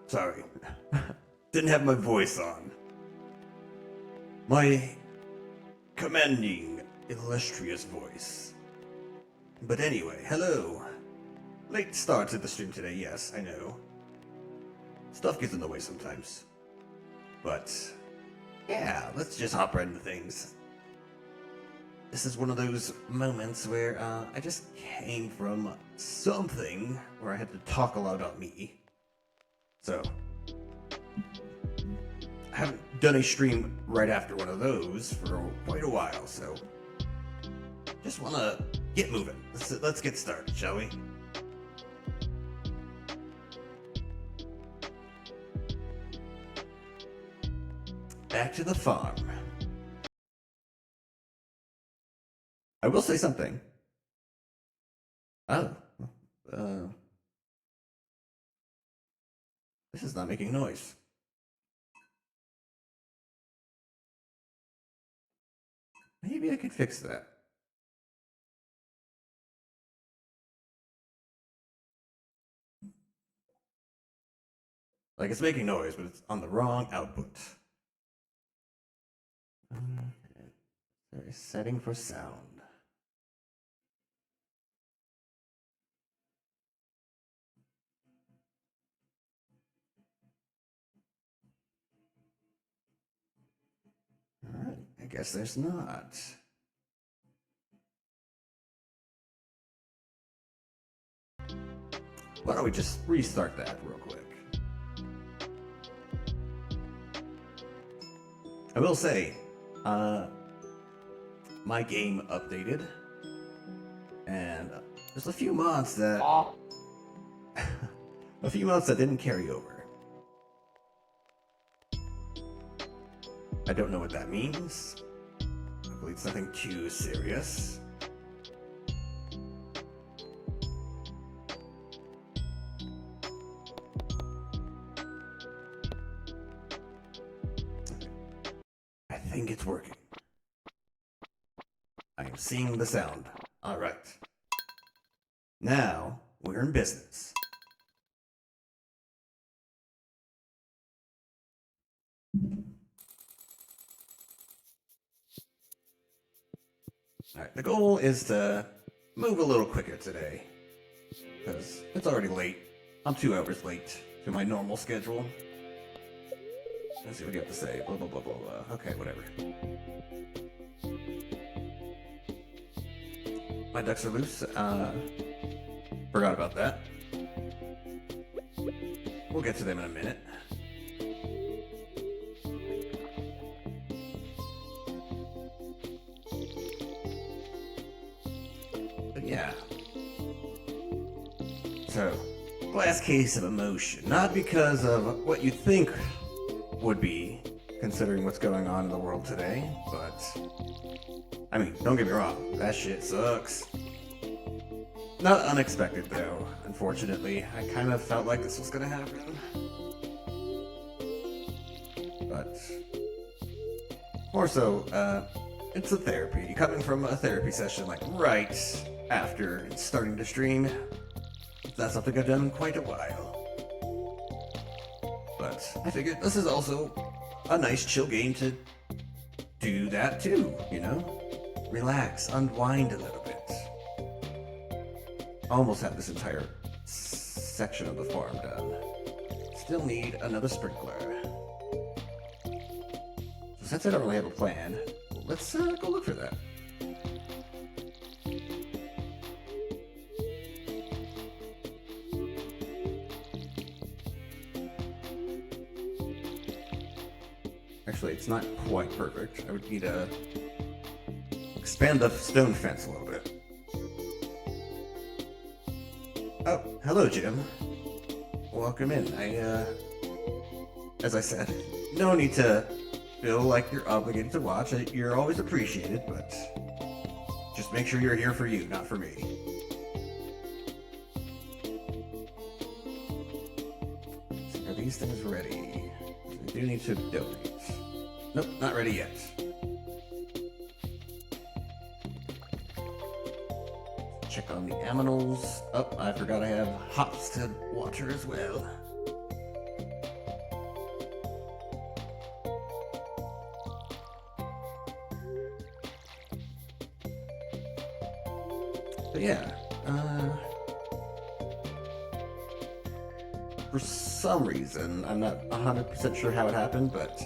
Sorry. Didn't have my voice on. My commanding, illustrious voice. But anyway, hello. Late start to the stream today, yes, I know. Stuff gets in the way sometimes. But, yeah, let's just hop right into things. This is one of those moments where I just came from something where I had to talk a lot about me. So, I haven't done a stream right after one of those for quite a while, so just want to get moving. Let's get started, shall we? Back to the farm. I will say something. Oh. This is not making noise. Maybe I can fix that. Like, it's making noise, but it's on the wrong output. There is setting for sound. Alright, I guess there's not. Why don't we just restart that real quick? I will say, my game updated, and there's a few mods that didn't carry over. I don't know what that means. Hopefully it's nothing too serious. I think it's working. I am seeing the sound. All right. Now we're in business. All right. The goal is to move a little quicker today, because it's already late. I'm 2 hours late to my normal schedule. Let's see what you have to say. Blah, blah, blah, blah, blah. Okay, whatever. My ducks are loose. Forgot about that. We'll get to them in a minute. But yeah. So, glass case of emotion. Not because of what you think would be, considering what's going on in the world today, but I mean, don't get me wrong, that shit sucks. Not unexpected though, unfortunately. I kind of felt like this was gonna happen. But more so, it's a therapy. Coming from a therapy session like right after starting to stream, that's something I've done in quite a while. But I figured this is also a nice chill game to do that too, you know? Relax, unwind a little bit. Almost have this entire section of the farm done. Still need another sprinkler. So since I don't really have a plan, let's go look for that. Actually, it's not quite perfect. I would need to expand the stone fence a little bit. Oh, hello, Jim. Welcome in. As I said, no need to feel like you're obligated to watch. You're always appreciated, but just make sure you're here for you, not for me. So are these things ready? We do need to donate. Nope, not ready yet. Check on the aminals. Oh, I forgot I have hops to water as well. For some reason, I'm not 100% sure how it happened, but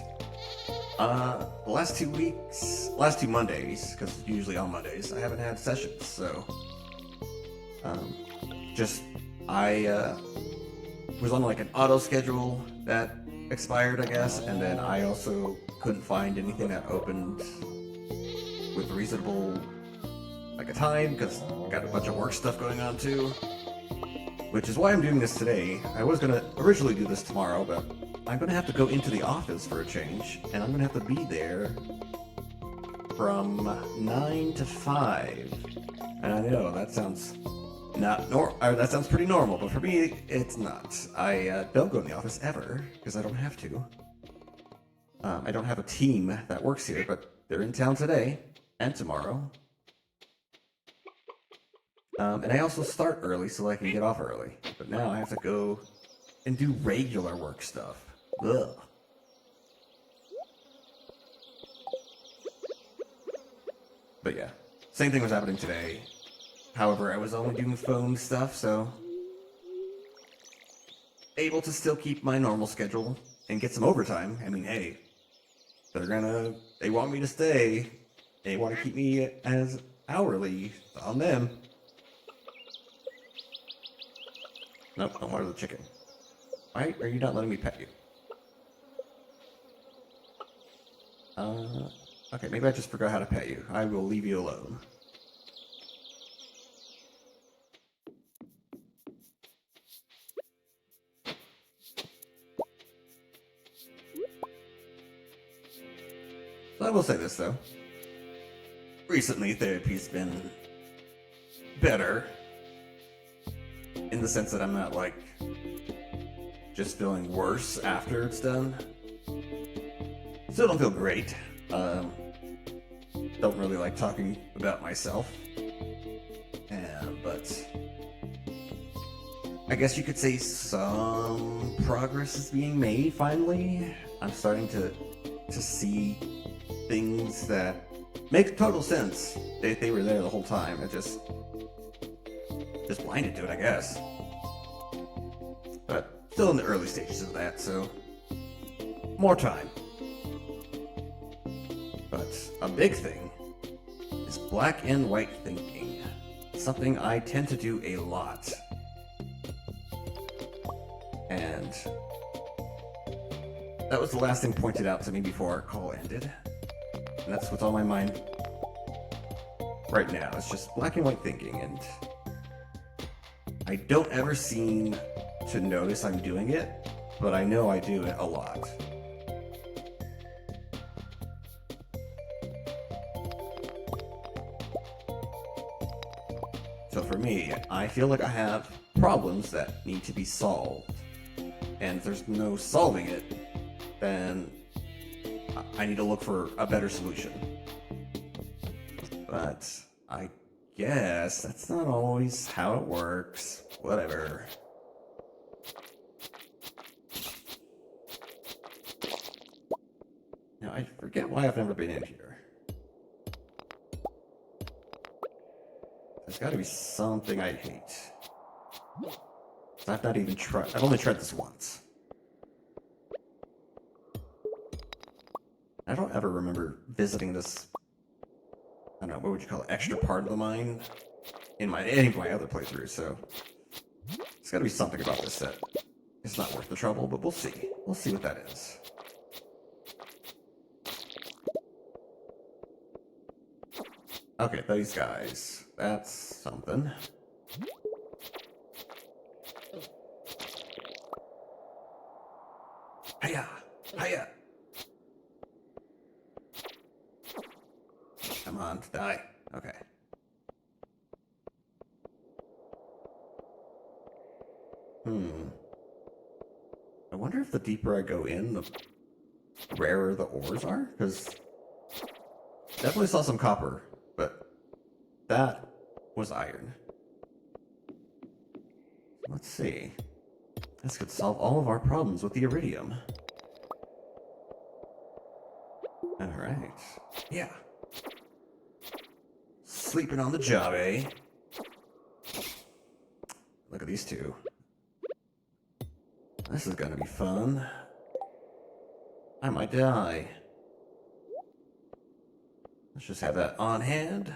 the last 2 weeks, last 2 Mondays, because usually on Mondays, I haven't had sessions, so just I was on like an auto schedule that expired, I guess, and then I also couldn't find anything that opened with reasonable like a time because I got a bunch of work stuff going on too. Which is why I'm doing this today. I was gonna originally do this tomorrow, but I'm gonna have to go into the office for a change, and I'm gonna have to be there from 9 to 5. And I know that sounds that sounds pretty normal, but for me, it's not. I don't go in the office ever because I don't have to. I don't have a team that works here, but they're in town today and tomorrow. And I also start early so I can get off early. But now I have to go and do regular work stuff. Ugh. But yeah, same thing was happening today. However, I was only doing phone stuff, so able to still keep my normal schedule and get some overtime. I mean, hey, they want me to stay. They want to keep me as hourly on them. Nope, don't water the chicken. Why are you not letting me pet you? Okay, maybe I just forgot how to pet you. I will leave you alone. So I will say this, though. Recently, therapy's been better. In the sense that I'm not, like, just feeling worse after it's done. Still don't feel great. Don't really like talking about myself. But I guess you could say some progress is being made, finally. I'm starting to see things that make total sense. They were there the whole time. It just blinded to it, I guess. But still in the early stages of that, so more time. But a big thing is black and white thinking. Something I tend to do a lot. And that was the last thing pointed out to me before our call ended. And that's what's on my mind right now. It's just black and white thinking, and I don't ever seem to notice I'm doing it, but I know I do it a lot. So for me, I feel like I have problems that need to be solved. And if there's no solving it, then I need to look for a better solution. But I guess that's not always how it works. Whatever. Now, I forget why I've never been in here. There's gotta be something I hate. I've not even tried. I've only tried this once. I don't ever remember visiting this, I don't know, what would you call it, extra part of the mine in any of my other playthroughs, so there's gotta be something about this that is not worth the trouble, but we'll see. We'll see what that is. Okay, these guys. That's something. Hiya! Hiya! Come on, die. Okay. I wonder if the deeper I go in, the rarer the ores are? Because definitely saw some copper, but that was iron. Let's see. This could solve all of our problems with the iridium. Alright. Yeah. Sleeping on the job, eh? Look at these two. This is gonna be fun. I might die. Let's just have that on hand.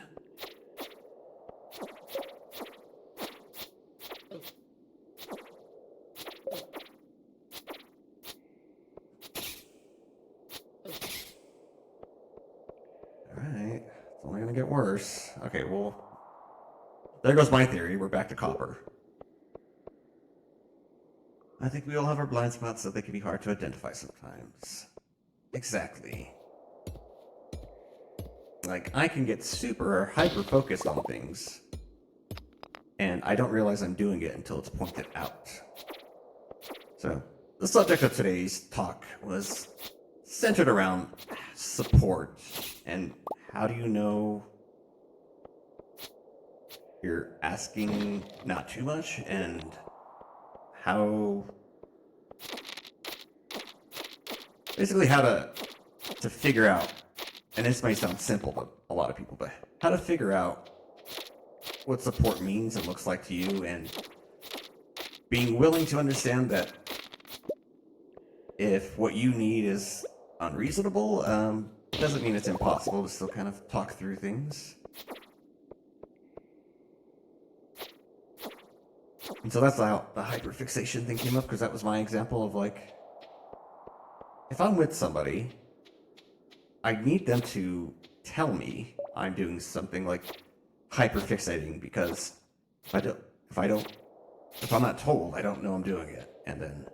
Alright, it's only gonna get worse. Okay, well, there goes my theory. We're back to copper. I think we all have our blind spots, so they can be hard to identify sometimes. Exactly. Like, I can get super hyper-focused on things, and I don't realize I'm doing it until it's pointed out. So, the subject of today's talk was centered around support, and how do you know you're asking not too much, and how... basically how to figure out, and this may sound simple to a lot of people, but how to figure out what support means and looks like to you, and being willing to understand that if what you need is unreasonable, doesn't mean it's impossible to still kind of talk through things. And so that's how the hyperfixation thing came up, because that was my example of, like, if I'm with somebody, I need them to tell me I'm doing something like hyperfixating, because if I'm not told, I don't know I'm doing it. And then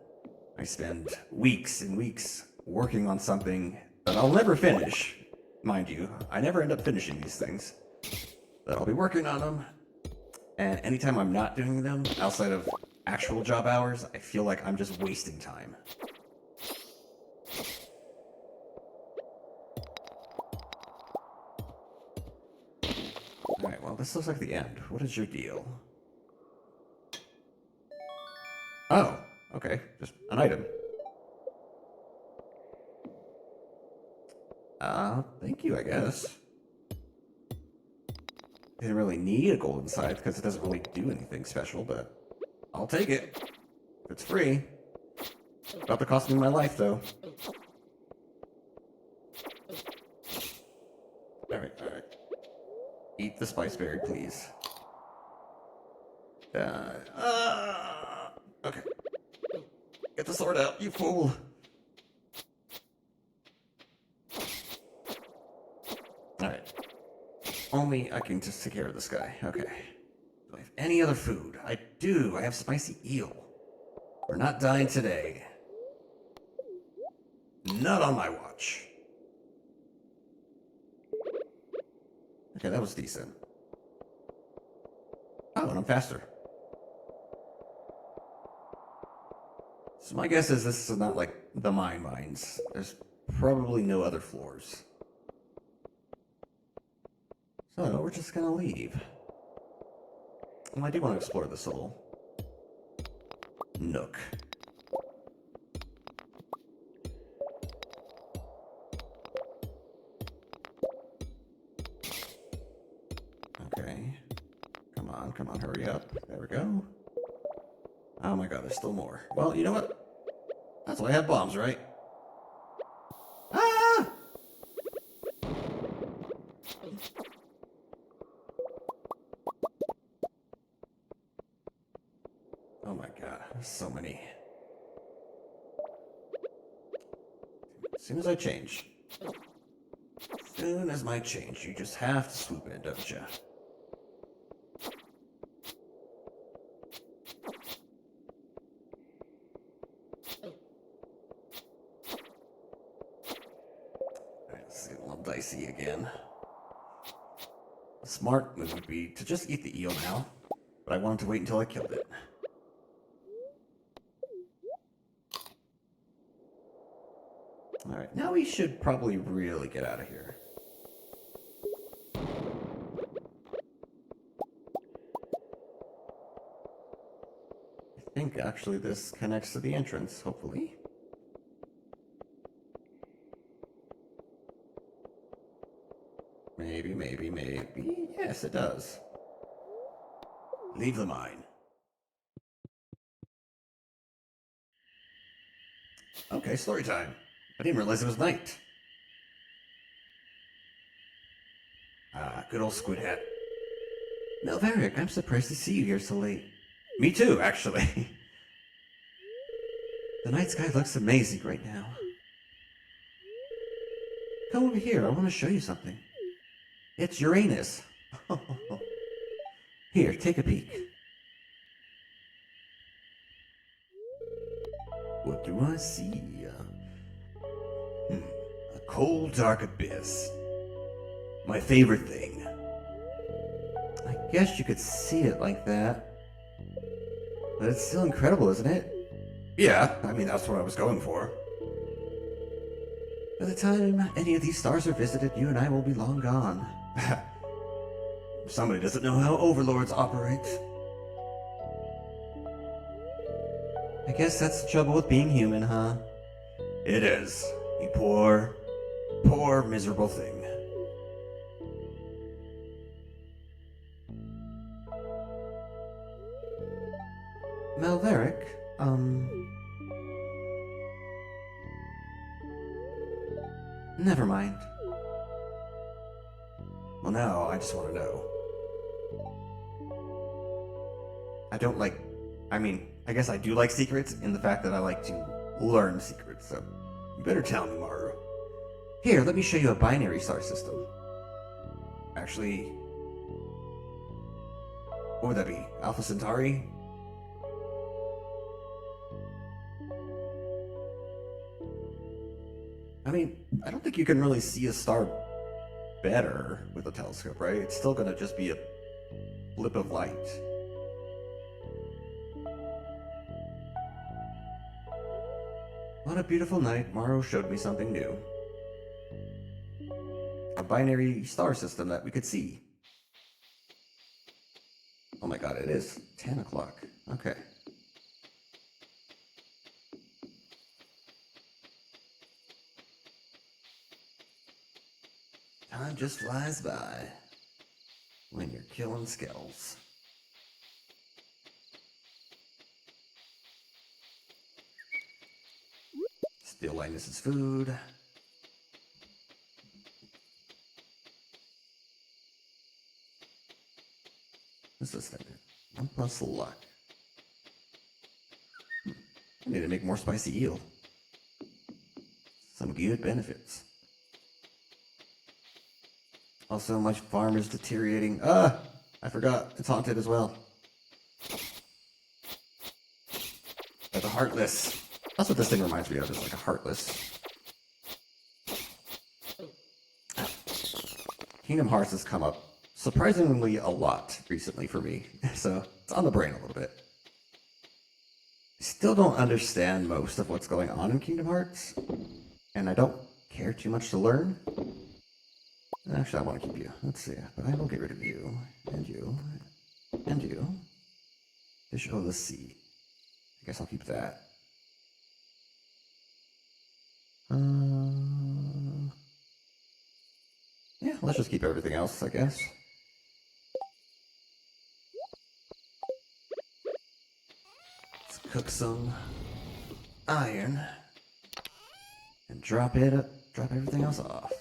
I spend weeks and weeks working on something that I'll never finish, mind you. I never end up finishing these things, but I'll be working on them. And anytime I'm not doing them outside of actual job hours, I feel like I'm just wasting time. Alright, well, this looks like the end. What is your deal? Oh, okay. Just an item. Thank you, I guess. Didn't really need a golden scythe because it doesn't really do anything special, but I'll take it. If it's free. About to cost me my life, though. Alright, alright. Eat the spice berry, please. Okay. Get the sword out, you fool! Alright. Only I can just take care of this guy. Okay. Do I have any other food? I do. I have spicy eel. We're not dying today. Not on my watch. Okay, that was decent. Oh, and I'm faster. So my guess is this is not like the mines. There's probably no other floors. So we're just gonna leave. Well, I do want to explore this little nook. Okay. Come on, hurry up. There we go. Oh my god, there's still more. Well, you know what? That's why I have bombs, right? Ah! Oh my god, there's so many. As soon as I change. As soon as I change, you just have to swoop in, don't you? Alright, let's see, a little dicey again. A smart move would be to just eat the eel now, but I wanted to wait until I killed it. Alright, now we should probably really get out of here. I think actually this connects to the entrance, hopefully. Maybe. Yes, it does. Leave the mine. Okay, story time. I didn't realize it was night. Ah, good old squid hat. Melveric, I'm surprised to see you here so late. Me too, actually. The night sky looks amazing right now. Come over here, I want to show you something. It's Uranus. Here, take a peek. What do I see? A cold, dark abyss. My favorite thing. I guess you could see it like that. But it's still incredible, isn't it? Yeah, I mean, that's what I was going for. By the time any of these stars are visited, you and I will be long gone. Somebody doesn't know how overlords operate. I guess that's the trouble with being human, huh? It is. You poor, poor, miserable thing. Melveric, never mind. Well, now I just want to know. I guess I do like secrets in the fact that I like to learn secrets, so you better tell me, Maru. Here, let me show you a binary star system. Actually, what would that be? Alpha Centauri? I mean, I don't think you can really see a star better with a telescope, right? It's still gonna just be a blip of light. On a beautiful night, Maru showed me something new. A binary star system that we could see. Oh my god, it is 10 o'clock. Okay. Time just flies by when you're killing skells. Steal Linus's food. What's this thing? 1 plus luck. I need to make more spicy eel. Some good benefits. Also, my farm is deteriorating. I forgot. It's haunted as well. By the Heartless. That's what this thing reminds me of, is like a Heartless. Kingdom Hearts has come up surprisingly a lot recently for me, so it's on the brain a little bit. I still don't understand most of what's going on in Kingdom Hearts, and I don't care too much to learn. Actually, I want to keep you. Let's see, but I will get rid of you, and you, and you. Fish of the Sea. I guess I'll keep that. Yeah, let's just keep everything else, I guess. Let's cook some iron and drop everything else off.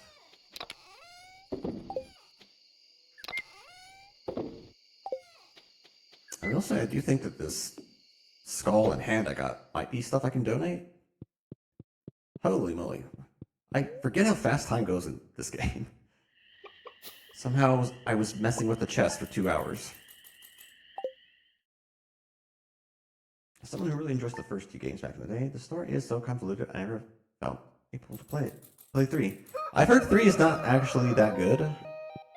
I will say, I do think that this skull and hand I got might be stuff I can donate. Holy moly. I forget how fast time goes in this game. Somehow I was messing with the chest for 2 hours. As someone who really enjoys the first 2 games back in the day, the story is so convoluted I never felt able to play it. Play 3. I've heard 3 is not actually that good,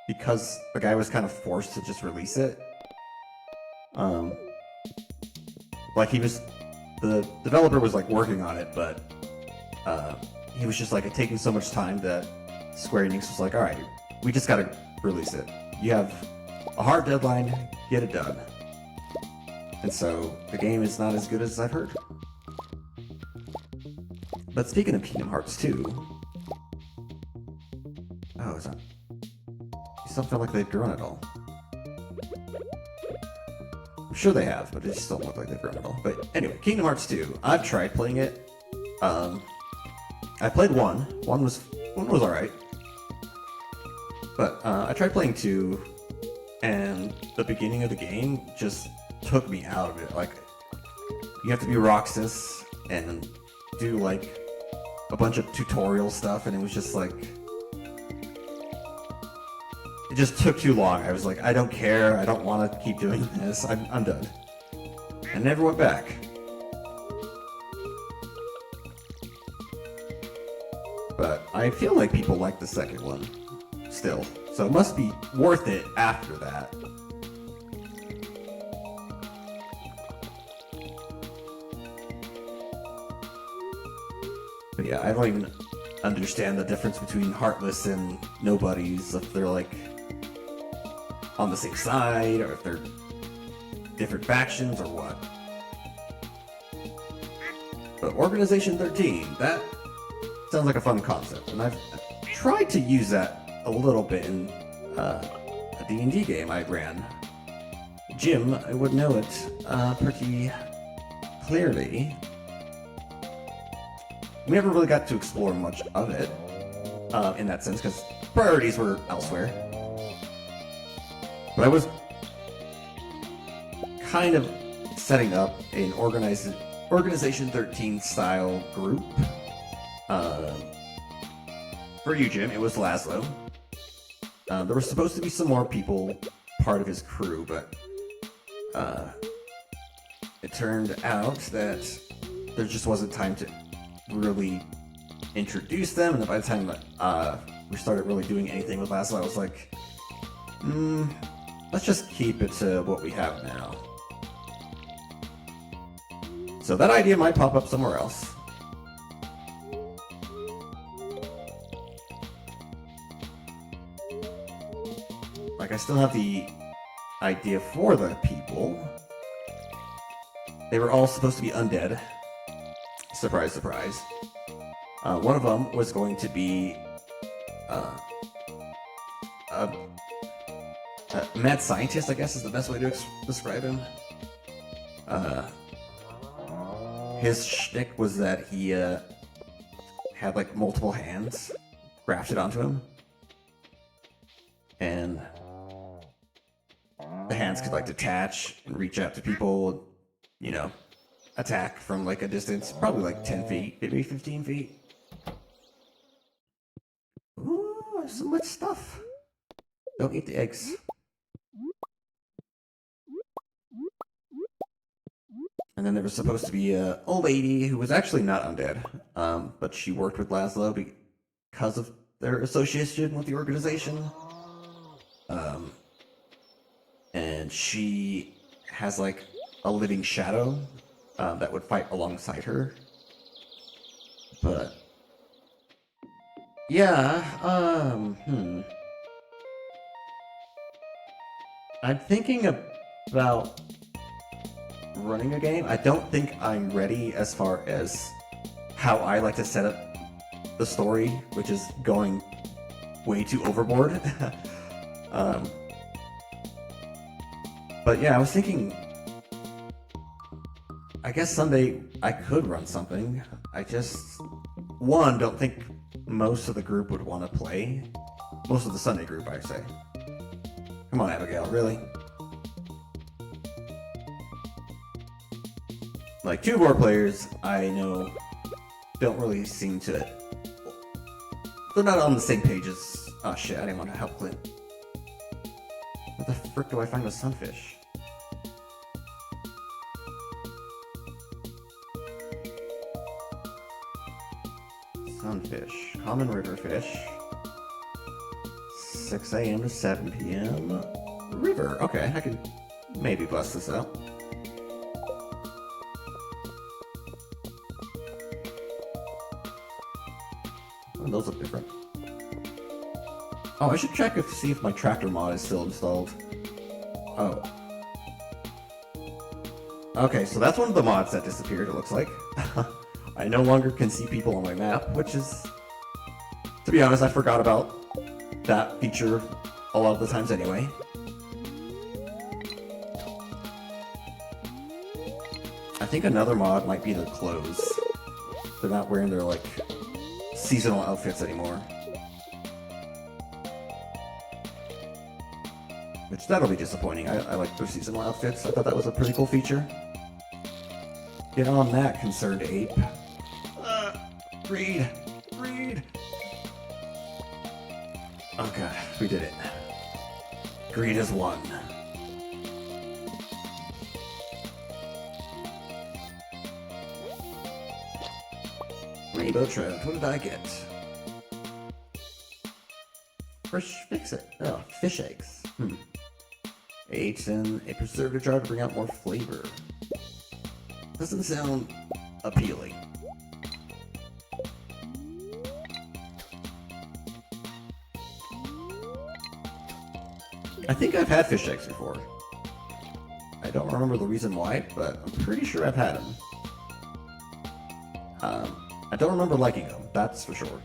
because the guy was kind of forced to just release it. The developer was like working on it, but he was just like taking so much time that Square Enix was like, alright, we just gotta release it. You have a hard deadline, get it done. And so the game is not as good as I've heard. But speaking of Kingdom Hearts 2, oh, it's not. These don't feel like they've grown at all. I'm sure they have, but it just don't look like they've grown at all. But anyway, Kingdom Hearts 2. I've tried playing it. I played one. One was alright. But I tried playing 2, and the beginning of the game just took me out of it. Like, you have to be Roxas and do like a bunch of tutorial stuff, and it was just like, it just took too long. I was like, I don't care. I don't want to keep doing this. I'm done. And never went back. But I feel like people like the second one still, so it must be worth it after that. But yeah, I don't even understand the difference between Heartless and Nobodies, if they're like on the same side, or if they're different factions, or what. But Organization 13, that sounds like a fun concept, and I've tried to use that a little bit in a D&D game I ran. Jim, I would know it pretty clearly. We never really got to explore much of it in that sense, because priorities were elsewhere. But I was kind of setting up an Organization 13 style group. For you, Jim, it was Laszlo. There were supposed to be some more people part of his crew, but it turned out that there just wasn't time to really introduce them, and by the time we started really doing anything with Laszlo, I was like, let's just keep it to what we have now. So that idea might pop up somewhere else. Like, I still have the idea for the people. They were all supposed to be undead. Surprise, surprise. One of them was going to be a mad scientist, I guess is the best way to describe him. His shtick was that he had like multiple hands grafted onto him, and the hands could like detach and reach out to people, you know, attack from like a distance, probably like 10 feet, maybe 15 feet. Ooh, there's so much stuff. Don't eat the eggs. And then there was supposed to be a old lady who was actually not undead, but she worked with Laszlo because of their association with the organization. And she has like a living shadow that would fight alongside her. But yeah, I'm thinking about running a game. I don't think I'm ready as far as how I like to set up the story, which is going way too overboard. But yeah, I was thinking, I guess someday I could run something. I just, one, don't think most of the group would want to play. Most of the Sunday group, I say. Come on, Abigail, really? Like, 2 more players, I know, don't really seem to... They're not on the same page as... Oh shit, I didn't want to help Clint. Where the frick do I find the sunfish? Sunfish. Common river fish. 6 a.m. to 7 p.m. River. Okay, I can maybe bust this out. Oh, those look different. Oh, I should check to see if my tractor mod is still installed. Oh. Okay, so that's one of the mods that disappeared, it looks like. I no longer can see people on my map, which is... To be honest, I forgot about that feature a lot of the times anyway. I think another mod might be the clothes. they're not wearing their, like, seasonal outfits anymore. Which, that'll be disappointing. I like their seasonal outfits. I thought that was a pretty cool feature. Get on that, concerned ape. Greed! Greed! Okay, we did it. Greed has won. Rainbow trout, what did I get? Fresh fix it. Oh, fish eggs. Ate in a preservative jar to bring out more flavor. Doesn't sound appealing. I think I've had fish eggs before. I don't remember the reason why, but I'm pretty sure I've had them. I don't remember liking them, that's for sure.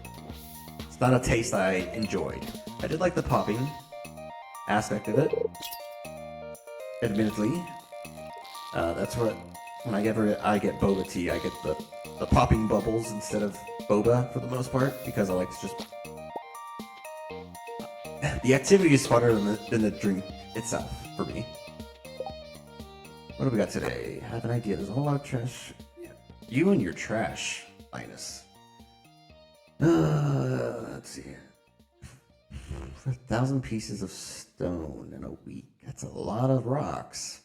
It's not a taste I enjoyed. I did like the popping aspect of it. Admittedly. That's what, whenever I get boba tea, I get the popping bubbles instead of boba for the most part, because I like to just... The activity is funner than the drink itself, for me. What do we got today? I have an idea. There's a whole lot of trash. Yeah. You and your trash, Linus. Let's see. 1,000 pieces of stone in a week. That's a lot of rocks.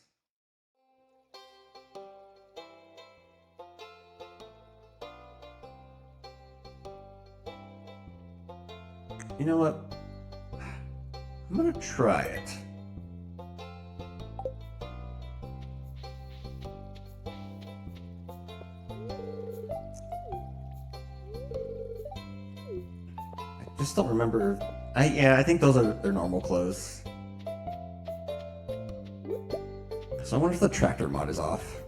You know what? I'm gonna try it. I just don't remember. I think those are their normal clothes. So I wonder if the tractor mod is off.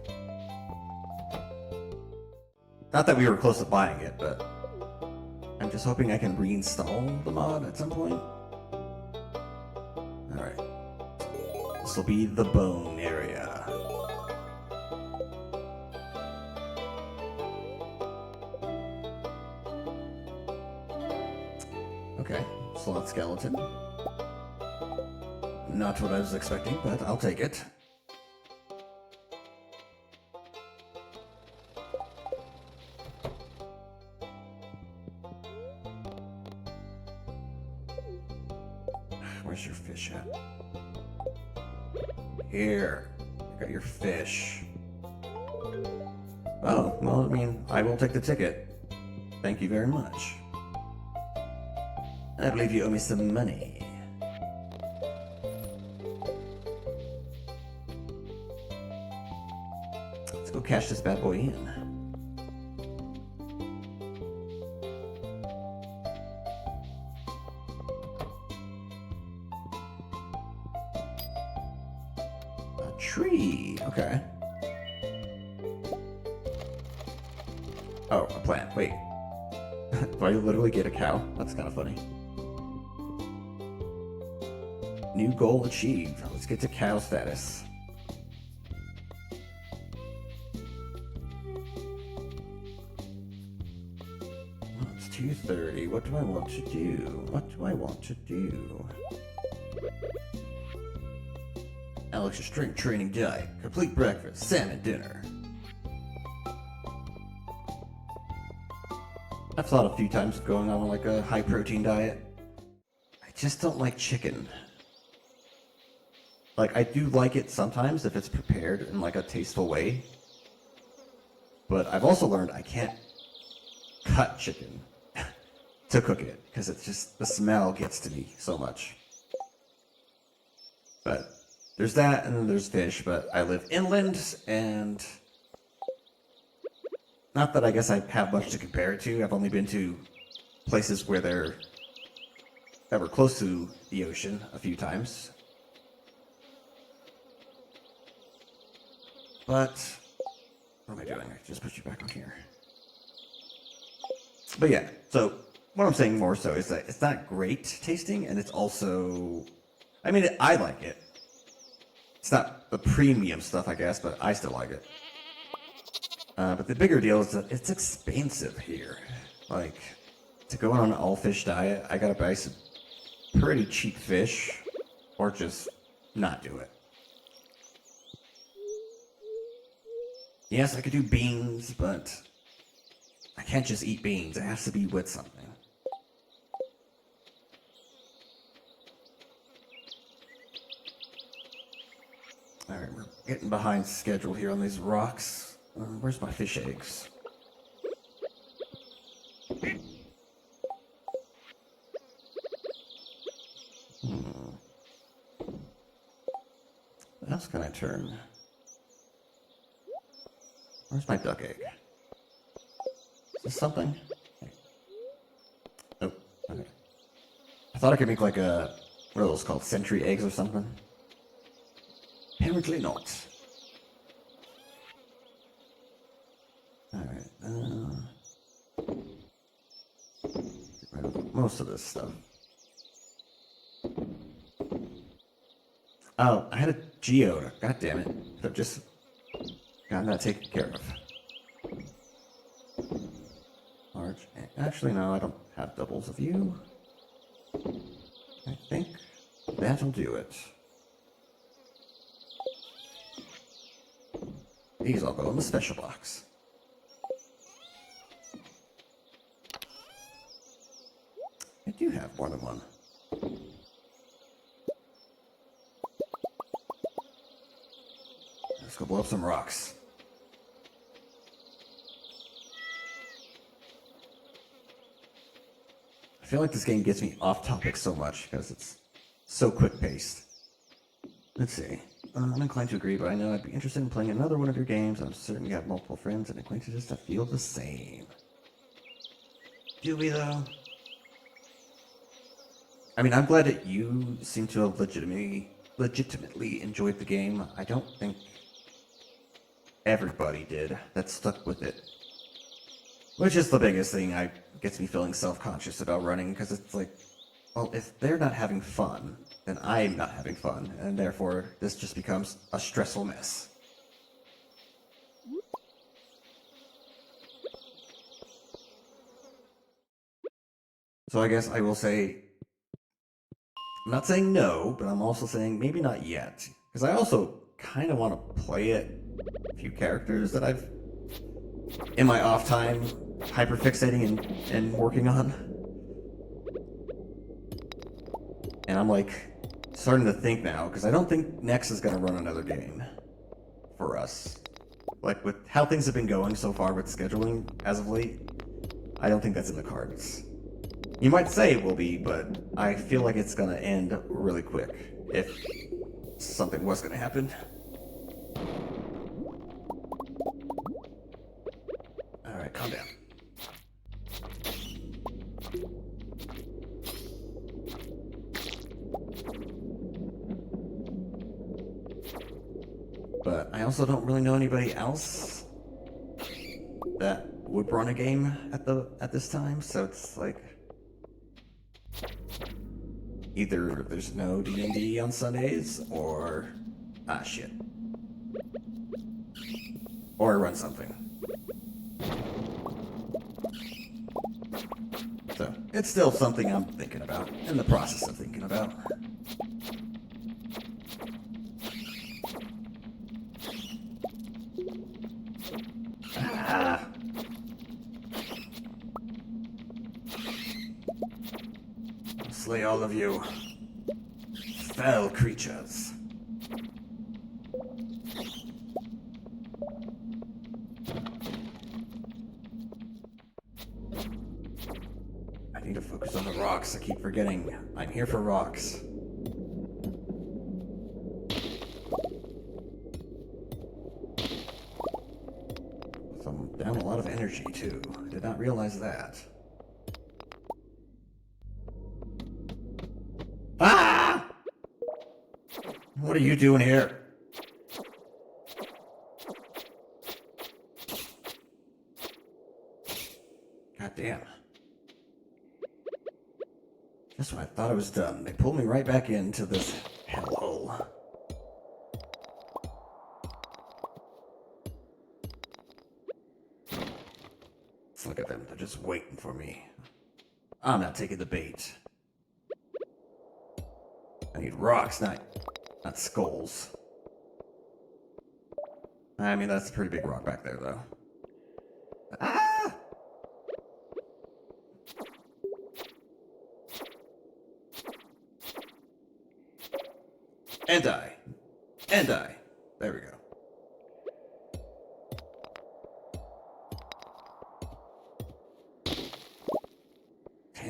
Not that we were close to buying it, but I'm just hoping I can reinstall the mod at some point. Alright. This will be the bone area. Okay, slot skeleton. Not what I was expecting, but I'll take it. Where's your fish at? Here. I got your fish. Oh, well, I mean, I will take the ticket. Thank you very much. I believe you owe me some money. Let's go cash this bad boy in. Tree. Okay. Oh, a plant. Wait. Do I literally get a cow? That's kind of funny. New goal achieved. Let's get to cow status. Well, it's 2:30. What do I want to do? What do I want to do? Alex's strength training diet. Complete breakfast. Salmon dinner. I've thought a few times of going on like a high protein diet. I just don't like chicken. Like, I do like it sometimes if it's prepared in like a tasteful way. But I've also learned I can't cut chicken to cook it because it's just, the smell gets to me so much. But there's that, and then there's fish, but I live inland, and not that I guess I have much to compare it to. I've only been to places where that were close to the ocean a few times. But what am I doing? I just put you back on here. But yeah, so what I'm saying more so is that it's not great tasting, and it's also, I mean, I like it. It's not the premium stuff, I guess, but I still like it. But the bigger deal is that it's expensive here. Like, to go on an all-fish diet, I gotta buy some pretty cheap fish, or just not do it. Yes, I could do beans, but I can't just eat beans. It has to be with something. Alright, we're getting behind schedule here on these rocks. Where's my fish eggs? What else can I turn? Where's my duck egg? Is this something? Oh, okay. I thought I could make like a, what are those called? Sentry eggs or something? Apparently not. Alright, get rid of most of this stuff. Oh, I had a geode. God damn it. I've just gotten that taken care of. Large. Actually, no, I don't have doubles of you. I think that'll do it. These all go in the special box. I do have more than one. Let's go blow up some rocks. I feel like this game gets me off topic so much because it's so quick paced. Let's see. I'm inclined to agree, but I know I'd be interested in playing another one of your games. I'm certain you have multiple friends and acquaintances that feel the same. Do we, though? I mean, I'm glad that you seem to have legitimately enjoyed the game. I don't think everybody did that stuck with it. Which is the biggest thing that gets me feeling self-conscious about running, because it's like, well, if they're not having fun, then I'm not having fun, and therefore this just becomes a stressful mess. So I guess I will say, I'm not saying no, but I'm also saying maybe not yet. Because I also kind of want to play a few characters that I've, in my off time, hyperfixating and working on. And I'm like, starting to think now, because I don't think Nex is going to run another game for us. Like, with how things have been going so far with scheduling as of late, I don't think that's in the cards. You might say it will be, but I feel like it's going to end really quick if something was going to happen. Alright, calm down. But I also don't really know anybody else that would run a game at this time, so it's like either there's no D&D on Sundays, or shit. Or I run something. So it's still something I'm thinking about, in the process of thinking about. Slay all of you. Fell creatures. I need to focus on the rocks. I keep forgetting. I'm here for rocks. So I'm down a lot of energy, too. I did not realize that. Ah! What are you doing here? God damn. Just when I thought I was done, they pulled me right back into this hellhole. Look at them, they're just waiting for me. I'm not taking the bait. I need rocks, not skulls. I mean, that's a pretty big rock back there, though. Ah! And die. And die. There we go.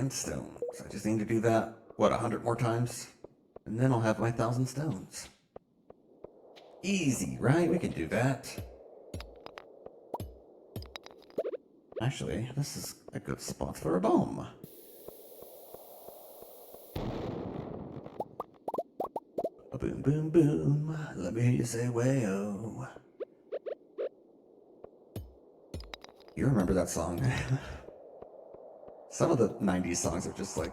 Stones. I just need to do that, what, 100 more times? And then I'll have my 1,000 stones. Easy, right? We can do that. Actually, this is a good spot for a bomb. Boom, boom, boom. Let me hear you say way-oh. You remember that song? Some of the 90s songs are just like,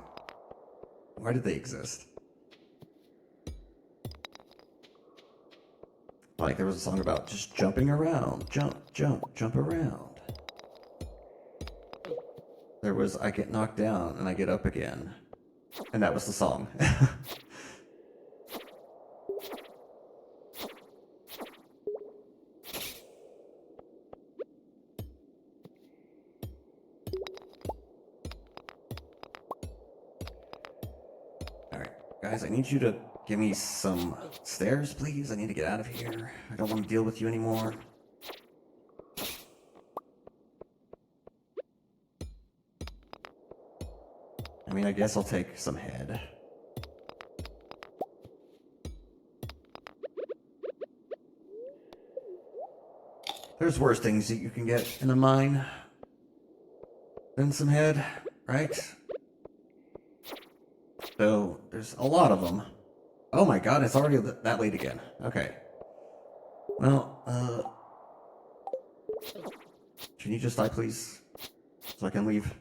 why did they exist? Like, there was a song about just jumping around. Jump, jump, jump around. There was, I get knocked down and I get up again. And that was the song. Guys, I need you to give me some stairs, please. I need to get out of here. I don't want to deal with you anymore. I mean, I guess I'll take some head. There's worse things that you can get in a mine than some head, right? So, there's a lot of them. Oh my god, it's already that late again. Okay. Well, can you just die, please? So I can leave.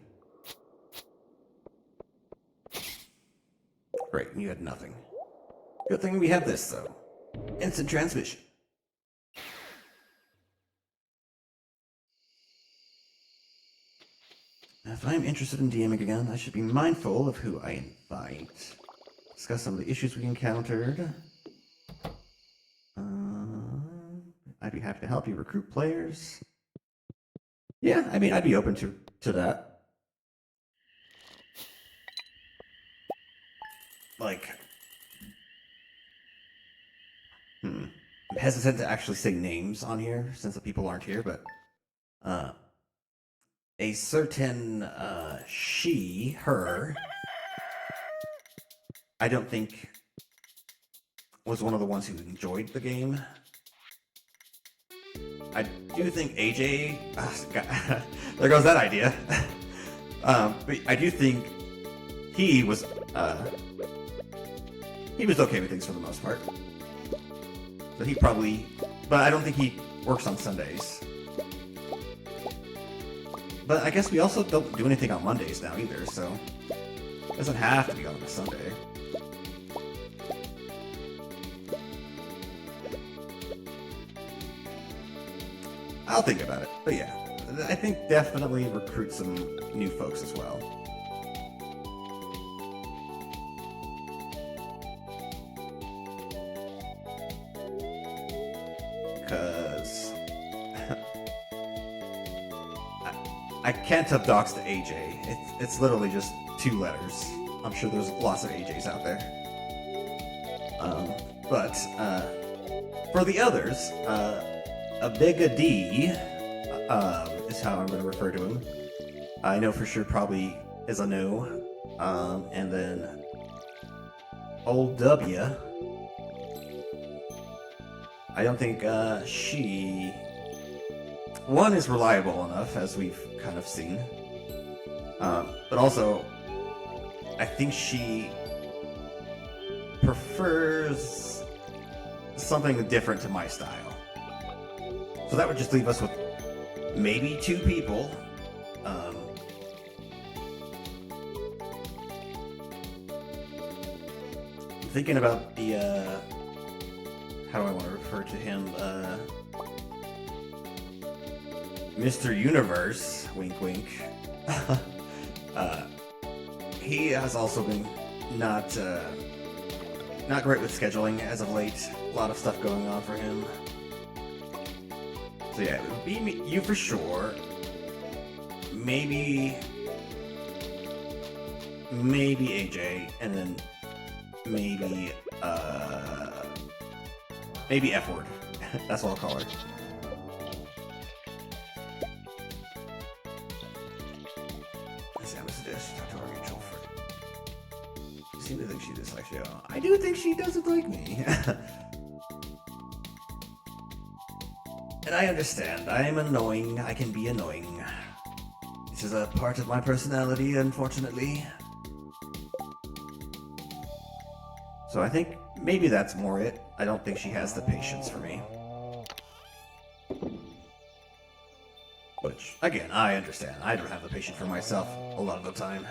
Great, you had nothing. Good thing we have this, though. Instant transmission. If I'm interested in DMing again, I should be mindful of who I invite. Discuss some of the issues we encountered. I'd be happy to help you recruit players. Yeah, I mean, I'd be open to that. Like, I'm hesitant to actually say names on here since the people aren't here, but a certain her, I don't think was one of the ones who enjoyed the game. I do think AJ, there goes that idea. But I do think he was okay with things for the most part. So he probably, but I don't think he works on Sundays. But I guess we also don't do anything on Mondays now either, so it doesn't have to be on a Sunday. I'll think about it, but yeah, I think definitely recruit some new folks as well. Because I can't have doxed to AJ. It's literally just 2 letters. I'm sure there's lots of AJs out there. But for the others, a big D is how I'm going to refer to him. I know for sure probably is a no. And then old W. I don't think she... One is reliable enough, as we've kind of seen. But also, I think she prefers something different to my style. So that would just leave us with maybe 2 people. I'm thinking about the, how do I want to refer to him? Mr. Universe, wink wink, uh, he has also been not great with scheduling as of late. A lot of stuff going on for him. So yeah, it would be you for sure. Maybe AJ, and then maybe F word. That's what I'll call her. I seem to think she dislikes you. I do think she doesn't like me. And I understand. I am annoying. I can be annoying. This is a part of my personality, unfortunately. So I think maybe that's more it. I don't think she has the patience for me. Which, again, I understand. I don't have the patience for myself a lot of the time.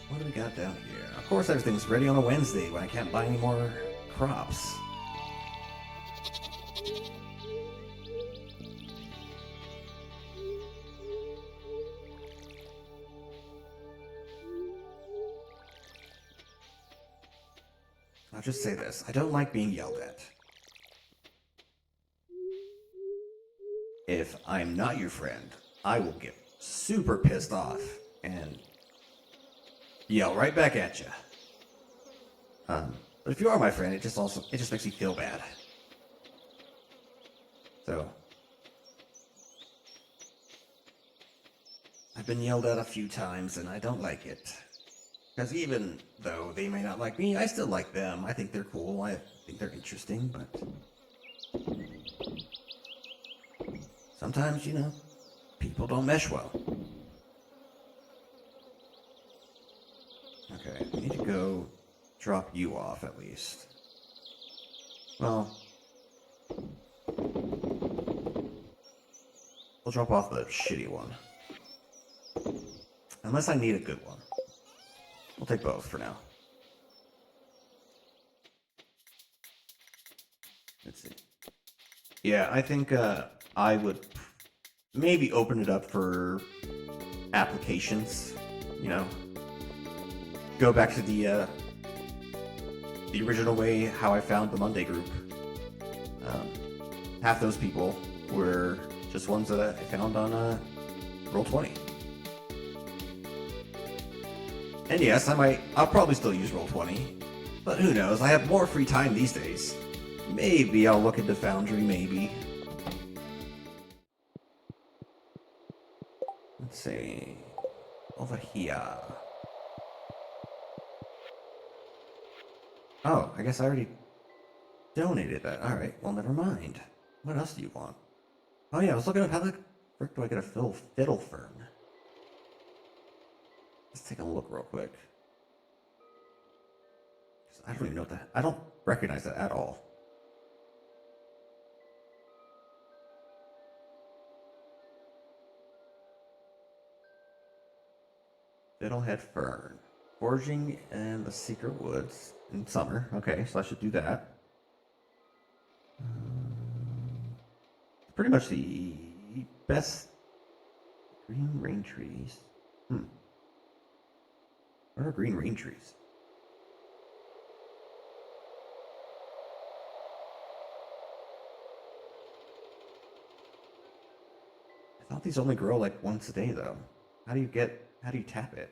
What do we got down here? Of course everything's ready on a Wednesday when I can't buy any more crops. I'll just say this. I don't like being yelled at. If I'm not your friend, I will get super pissed off and yell right back at you. But if you are my friend, it just makes me feel bad. So I've been yelled at a few times and I don't like it. Because even though they may not like me, I still like them. I think they're cool. I think they're interesting, but sometimes, you know, people don't mesh well. Okay, I need to go drop you off at least. Well, we'll drop off the shitty one. Unless I need a good one. We'll take both for now. Let's see. Yeah, I think I would maybe open it up for applications, you know. Go back to the original way how I found the Monday group. Half those people were just ones that I found on Roll20. And yes, I'll probably still use Roll20, but who knows? I have more free time these days. Maybe I'll look into Foundry, maybe. Let's see. Over here. Oh, I guess I already donated that. Alright, well, never mind. What else do you want? Oh yeah, I was looking up how the frick do I get a fiddle fern? Let's take a look real quick. I don't even know what that... I don't recognize that at all. Fiddlehead fern. Foraging in the secret woods in summer. Okay, so I should do that. Pretty much the best green rain trees. What are green rain trees? I thought these only grow like once a day though. How do you tap it?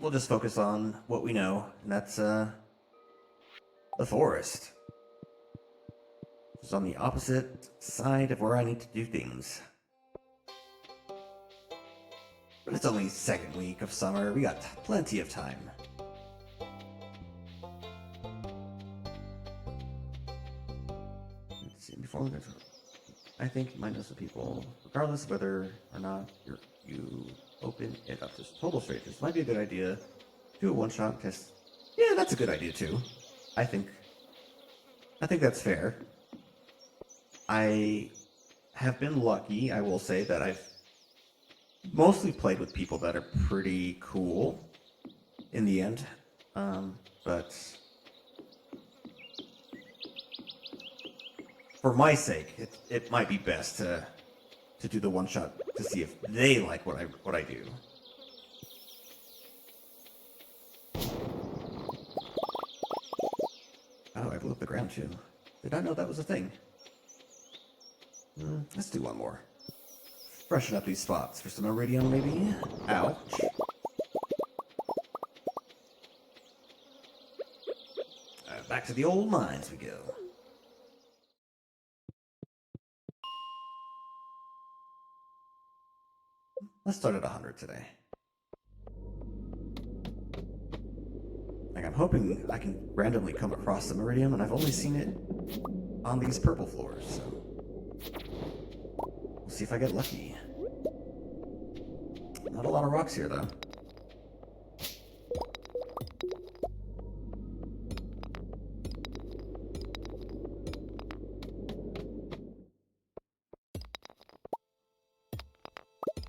We'll just focus on what we know, and that's the forest. It's on the opposite side of where I need to do things. But it's only second week of summer. We got plenty of time. Let's see, before we go to... I think you might know some people, regardless of whether or not you open it up to total strangers. Might be a good idea. Do a one-shot test. Yeah, that's a good idea too. I think that's fair. I have been lucky, I will say, that I've mostly played with people that are pretty cool in the end. But for my sake, it might be best to do the one shot to see if they like what I do. Oh, I blew up the ground too. Did not know that was a thing. Let's do one more. Freshen up these spots for some iridium, maybe? Ouch. Back to the old mines we go. Let's start at 100 today. Like, I'm hoping I can randomly come across some iridium, and I've only seen it on these purple floors, so we'll see if I get lucky. Not a lot of rocks here, though.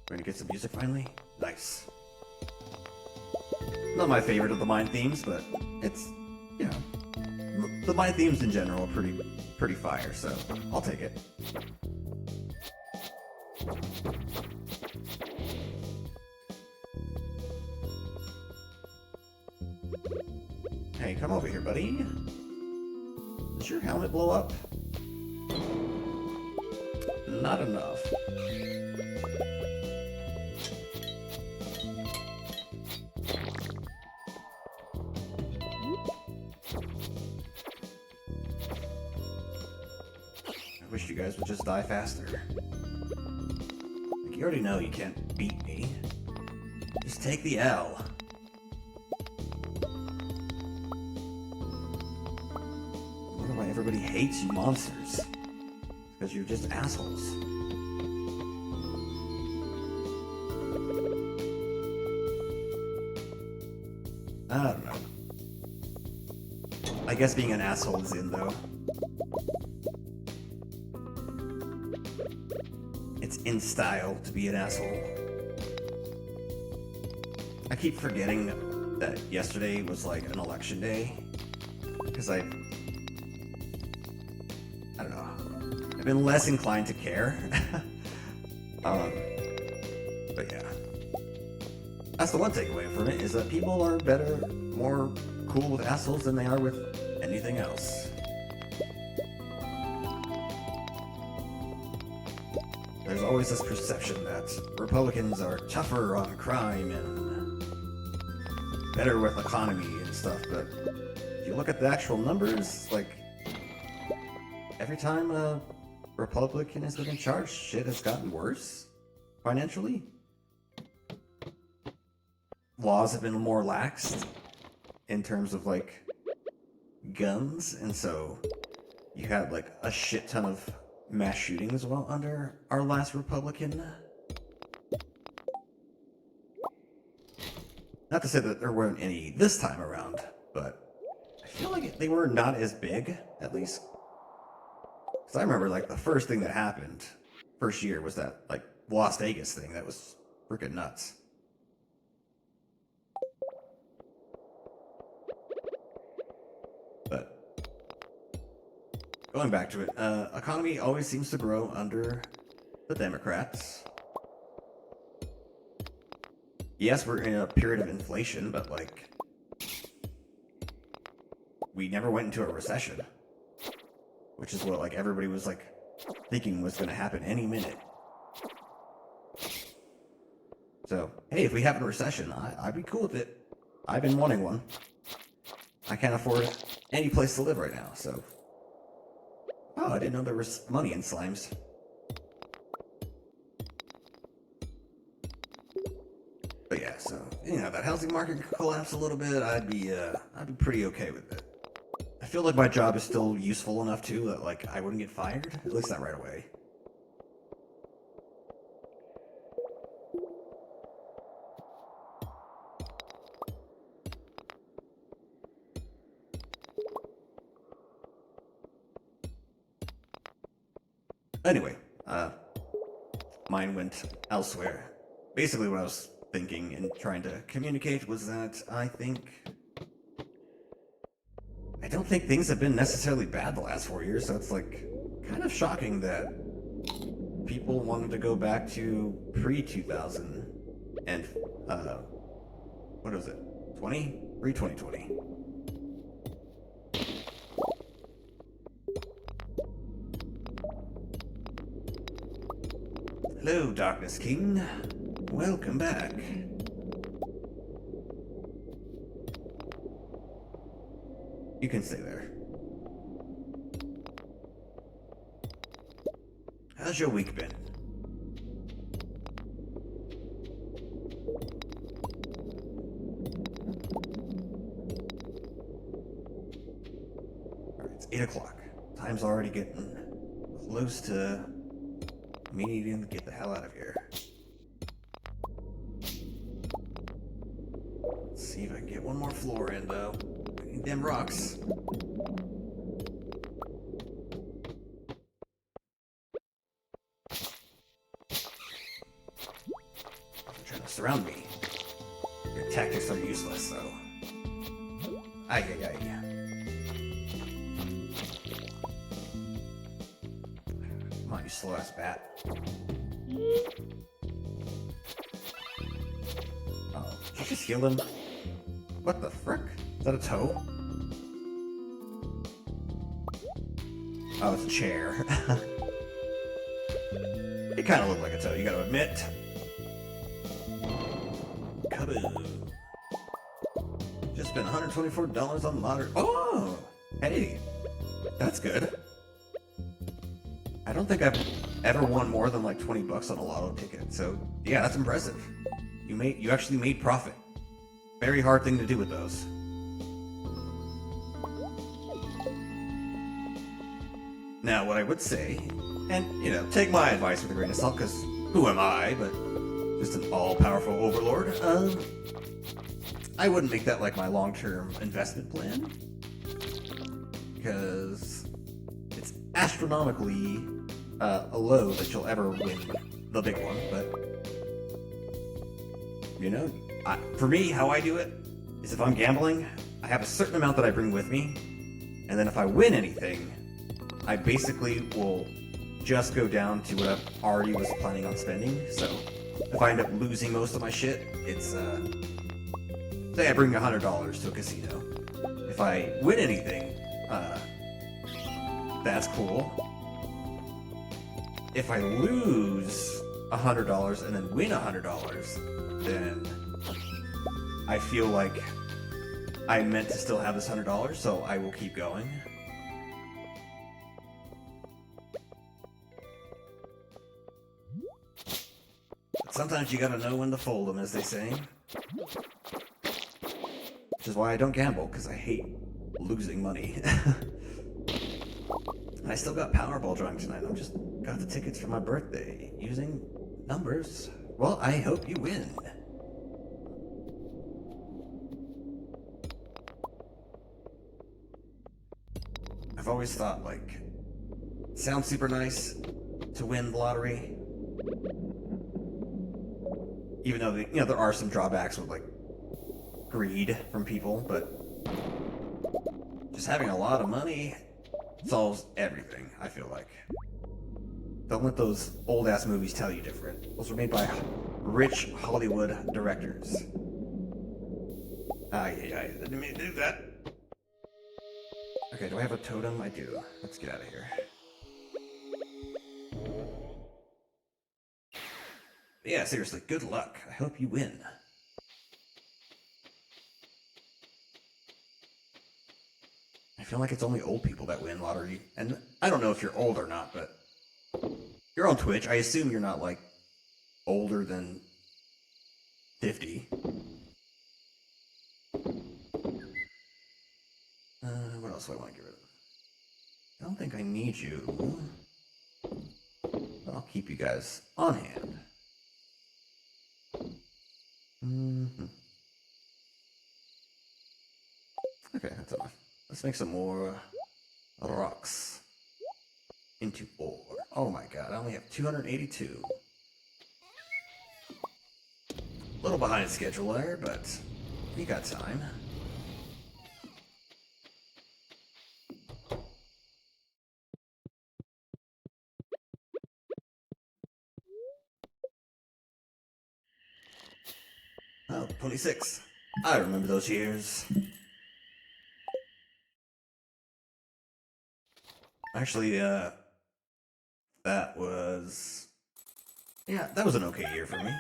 Going to get some music finally? Nice. Not my favorite of the mine themes, but it's, you know, the mine themes in general are pretty fire, so I'll take it. Hey, come over here, buddy. Does your helmet blow up? Not enough. I wish you guys would just die faster. Like, you already know you can't beat me. Just take the L. I wonder why everybody hates you monsters. Because you're just assholes. I don't know. I guess being an asshole is in, though. It's in style to be an asshole. I keep forgetting that yesterday was like an election day. Because I don't know. I've been less inclined to care. But yeah. That's the one takeaway from it, is that people are better, more cool with assholes than they are with anything else. There's always this perception that Republicans are tougher on crime and better with economy and stuff, but if you look at the actual numbers, like, every time a Republican has been in charge, shit has gotten worse financially. Laws have been more laxed in terms of, like, guns, and so you had, like, a shit ton of mass shootings while under our last Republican. Not to say that there weren't any this time around, but I feel like they were not as big, at least. Because I remember, like, the first thing that happened, first year, was that, like, Las Vegas thing that was freaking nuts. But going back to it, economy always seems to grow under the Democrats. Yes, we're in a period of inflation, but, like, we never went into a recession, which is what, like, everybody was, like, thinking was going to happen any minute. So, hey, if we have a recession, I'd be cool with it. I've been wanting one. I can't afford any place to live right now, so... Oh, I didn't know there was money in slimes. But yeah, so, you know, that housing market could collapse a little bit, I'd be pretty okay with it. I feel like my job is still useful enough, too, that, like, I wouldn't get fired. At least not right away. Anyway, mine went elsewhere. Basically what I was thinking and trying to communicate was that I don't think things have been necessarily bad the last 4 years, so it's like kind of shocking that people wanted to go back to pre-2000 and what was it? 20? Pre-2020. Hello, Darkness King. Welcome back. You can stay there. How's your week been? Alright, it's 8 o'clock. Time's already getting close to me needing to get the hell out of here. Let's see if I can get one more floor in, though. I need them rocks. They're trying to surround me. Your tactics are useless, though. Ay, ay, ay. Come on, you slow-ass bat. Oh, did you just heal him? What the frick? Is that a toe? Oh, it's a chair. It kind of looked like a toe, you gotta admit. Kaboom. Just spent $124 on lottery. Oh! Hey! That's good. I don't think I've ever won more than like 20 bucks on a lotto ticket, so yeah, that's impressive. You actually made profit. Very hard thing to do with those. Now, what I would say, and take my advice with a grain of salt, because who am I, but just an all-powerful overlord. I wouldn't make that like my long-term investment plan, because it's astronomically low that you'll ever win the big one. But for me, how I do it is if I'm gambling, I have a certain amount that I bring with me, and then if I win anything, I basically will just go down to what I already was planning on spending. So if I end up losing most of my shit, it's say I bring $100 to a casino. If I win anything, that's cool. If I lose $100 and then win $100, then I feel like I meant to still have this $100, so I will keep going. But sometimes you gotta know when to fold them, as they say. Which is why I don't gamble, because I hate losing money. And I still got Powerball drawing tonight. I'm just got the tickets for my birthday using numbers. Well, I hope you win. I've always thought, like, it sounds super nice to win the lottery. Even though, there are some drawbacks with, like, greed from people, but just having a lot of money solves everything, I feel like. Don't let those old-ass movies tell you different. Those were made by rich Hollywood directors. I didn't mean to do that. Okay, do I have a totem? I do. Let's get out of here. Yeah, seriously, good luck. I hope you win. I feel like it's only old people that win lottery. And I don't know if you're old or not, but you're on Twitch. I assume you're not, like, older than 50. What else do I want to get rid of? I don't think I need you. But I'll keep you guys on hand. Okay, that's enough. Let's make some more rocks into ore. Oh my god, I only have 282. A little behind schedule there, but we got time. Oh, 26. I remember those years. Actually, that was... Yeah, that was an okay year for me.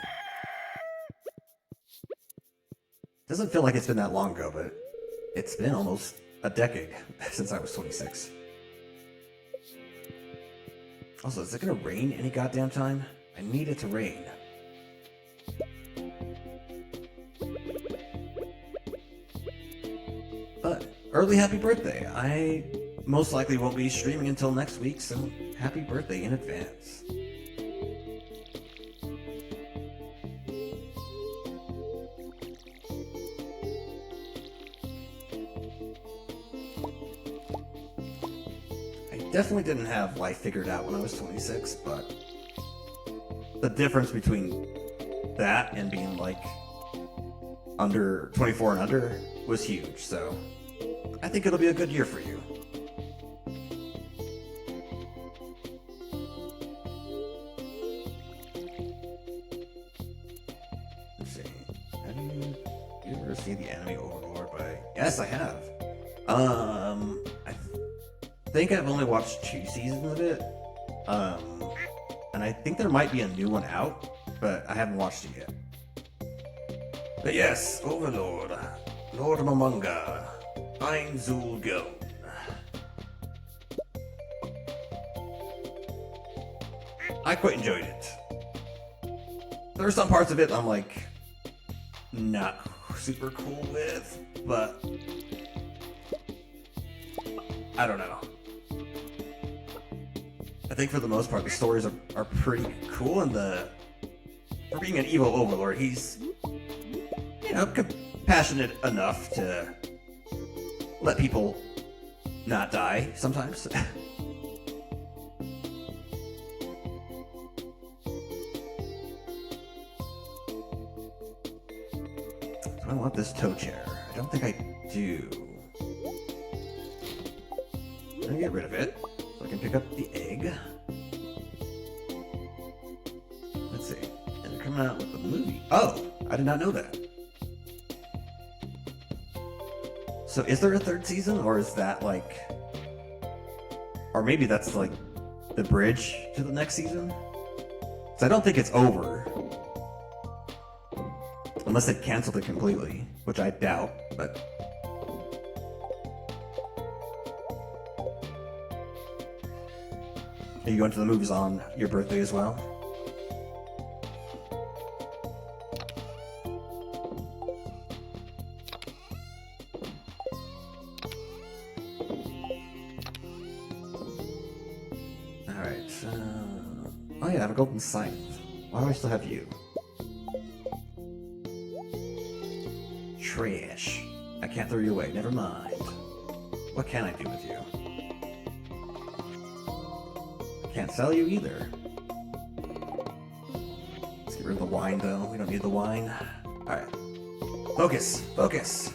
Doesn't feel like it's been that long ago, but it's been almost a decade since I was 26. Also, is it gonna rain any goddamn time? I need it to rain. But, early happy birthday. I most likely won't be streaming until next week, so happy birthday in advance. I definitely didn't have life figured out when I was 26, but the difference between that and being like under 24 and under was huge, so I think it'll be a good year for you. Let's see. Have you ever seen the anime Overlord by... Yes, I have. I think I've only watched 2 seasons of it. And I think there might be a new one out, but I haven't watched it yet. But yes, Overlord, Lord Momonga, Einzul Gon. I quite enjoyed it. There are some parts of it I'm like not super cool with, but I don't know. I think for the most part the stories are pretty cool, and for being an evil overlord, he's, you know, compassionate enough to let people not die sometimes. Do I want this tow chair? I don't think I do. I'm gonna get rid of it so I can pick up the egg. Let's see. And they're coming out with a movie. Oh, I did not know that. So is there a 3rd season, or is that like... Or maybe that's like the bridge to the next season? So I don't think it's over. Unless they canceled it completely, which I doubt, but... Are you going to the movies on your birthday as well? Alright, oh yeah, I have a golden scythe. Why do I still have you? Trash. I can't throw you away, never mind. What can I do with you? I can't sell you either. Let's get rid of the wine though, we don't need the wine. Alright. Focus, focus!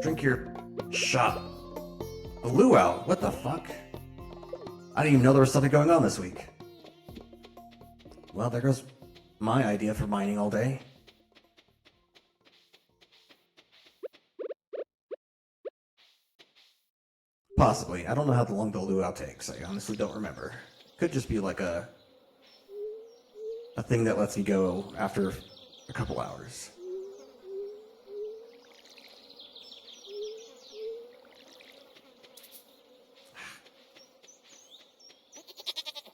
Drink your shot. The luau, what the fuck? I didn't even know there was something going on this week. Well, there goes my idea for mining all day. Possibly. I don't know how long the luau takes. I honestly don't remember. Could just be like a thing that lets me go after a couple hours.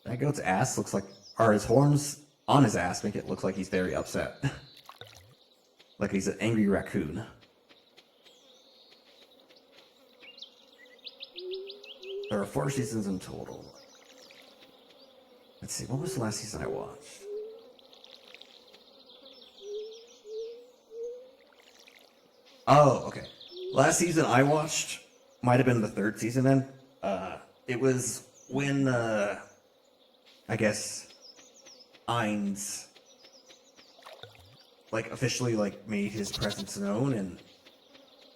That goat's ass looks like, or his horns on his ass make it look like he's very upset. Like he's an angry raccoon. There are 4 seasons in total. Let's see, what was the last season I watched? Oh, okay. Last season I watched might have been the 3rd season then. It was when, I guess, Ainz like officially like made his presence known and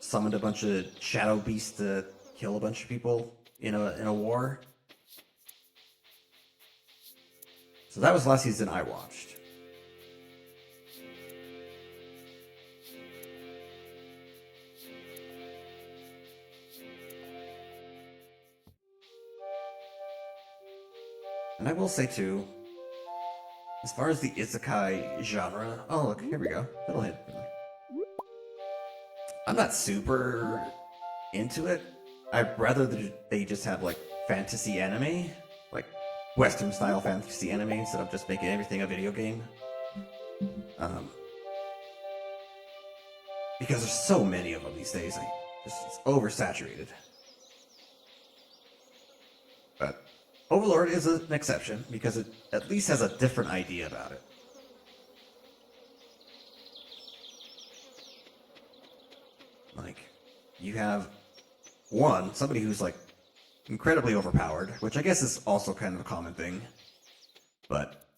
summoned a bunch of shadow beasts to kill a bunch of people in a war. So that was the last season I watched. And I will say too, as far as the isekai genre, oh look, here we go, Fiddlehead. I'm not super into it. I'd rather that they just have like fantasy anime, like Western style fantasy anime, instead of just making everything a video game. Because there's so many of them these days, it's oversaturated. But Overlord is an exception because it at least has a different idea about it. Like, you have somebody who's like incredibly overpowered, which I guess is also kind of a common thing, but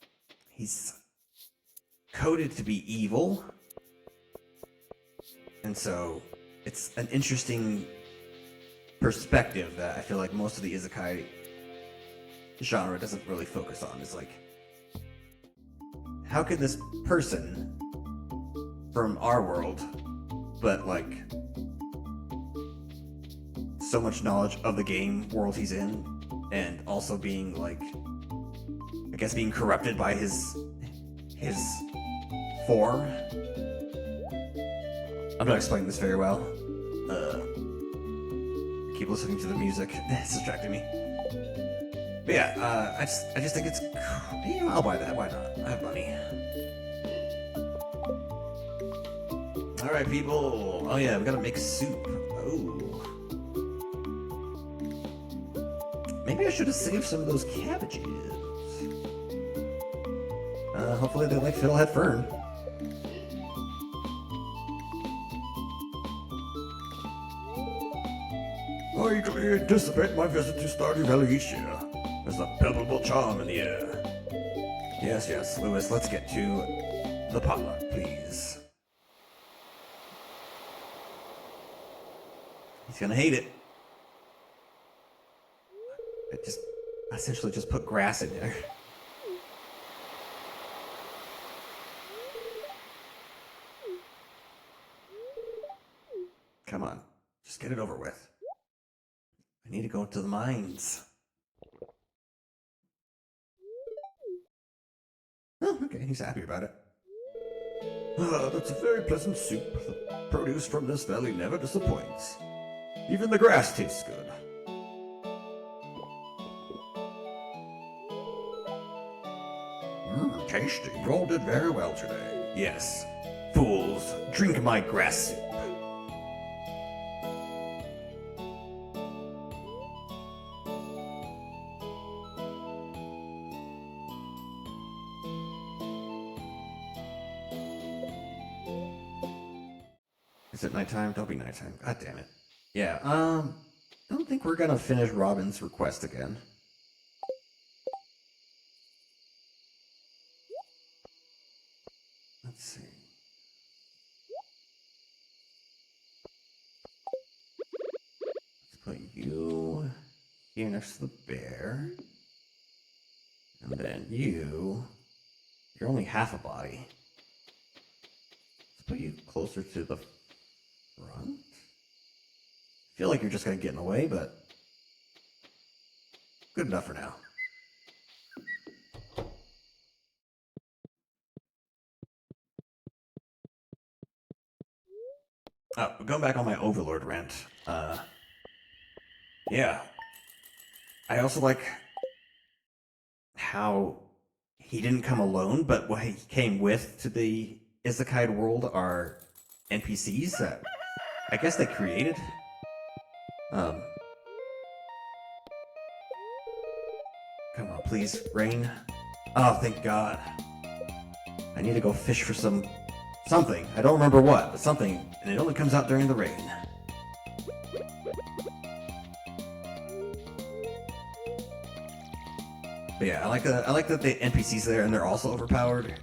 he's coded to be evil, and so it's an interesting perspective that I feel like most of the isekai genre doesn't really focus on. It's like, how could this person from our world, but like so much knowledge of the game world he's in, and also being like, I guess being corrupted by his form. I'm not explaining this very well. Keep listening to the music. It's distracting me. But yeah, I just think it's, yeah, I'll buy that. Why not? I have money. All right, people. Oh yeah, we gotta make soup. Oh. Maybe I should have saved some of those cabbages. Hopefully they like Fiddlehead Fern. I eagerly anticipate my visit to Stardew Valley each year. There's a palpable charm in the air. Yes, yes, Lewis, let's get to the potluck, please. He's gonna hate it. I essentially just put grass in there. Come on, just get it over with. I need to go to the mines. Oh, okay, he's happy about it. Ah, that's a very pleasant soup. The produce from this valley never disappoints. Even the grass tastes good. Tasty. You all did very well today. Yes. Fools, drink my grass soup. Is it nighttime? Don't be nighttime. God damn it. Yeah, I don't think we're gonna finish Robin's request again. Let's see. Let's put you here next to the bear. And then you're only half a body. Let's put you closer to the front. I feel like you're just gonna get in the way, but good enough for now. Oh, going back on my Overlord rant. Yeah. I also like how he didn't come alone, but what he came with to the isekai world are NPCs that I guess they created. Come on, please, rain. Oh, thank God. I need to go fish for something. I don't remember what, but something, and it only comes out during the rain. But yeah, I like that the NPCs there, and they're also overpowered.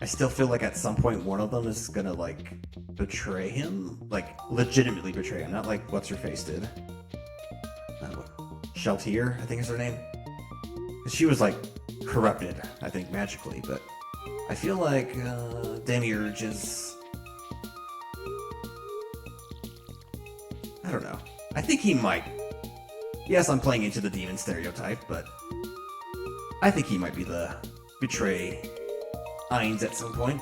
still feel like at some point one of them is gonna like betray him, like legitimately betray him, not like what's her face did. Sheltier, I think is her name. 'Cause she was like corrupted, I think magically, but I feel like Demiurge is. I don't know. I think he might. Yes, I'm playing into the demon stereotype, but I think he might be the betray Ainz at some point.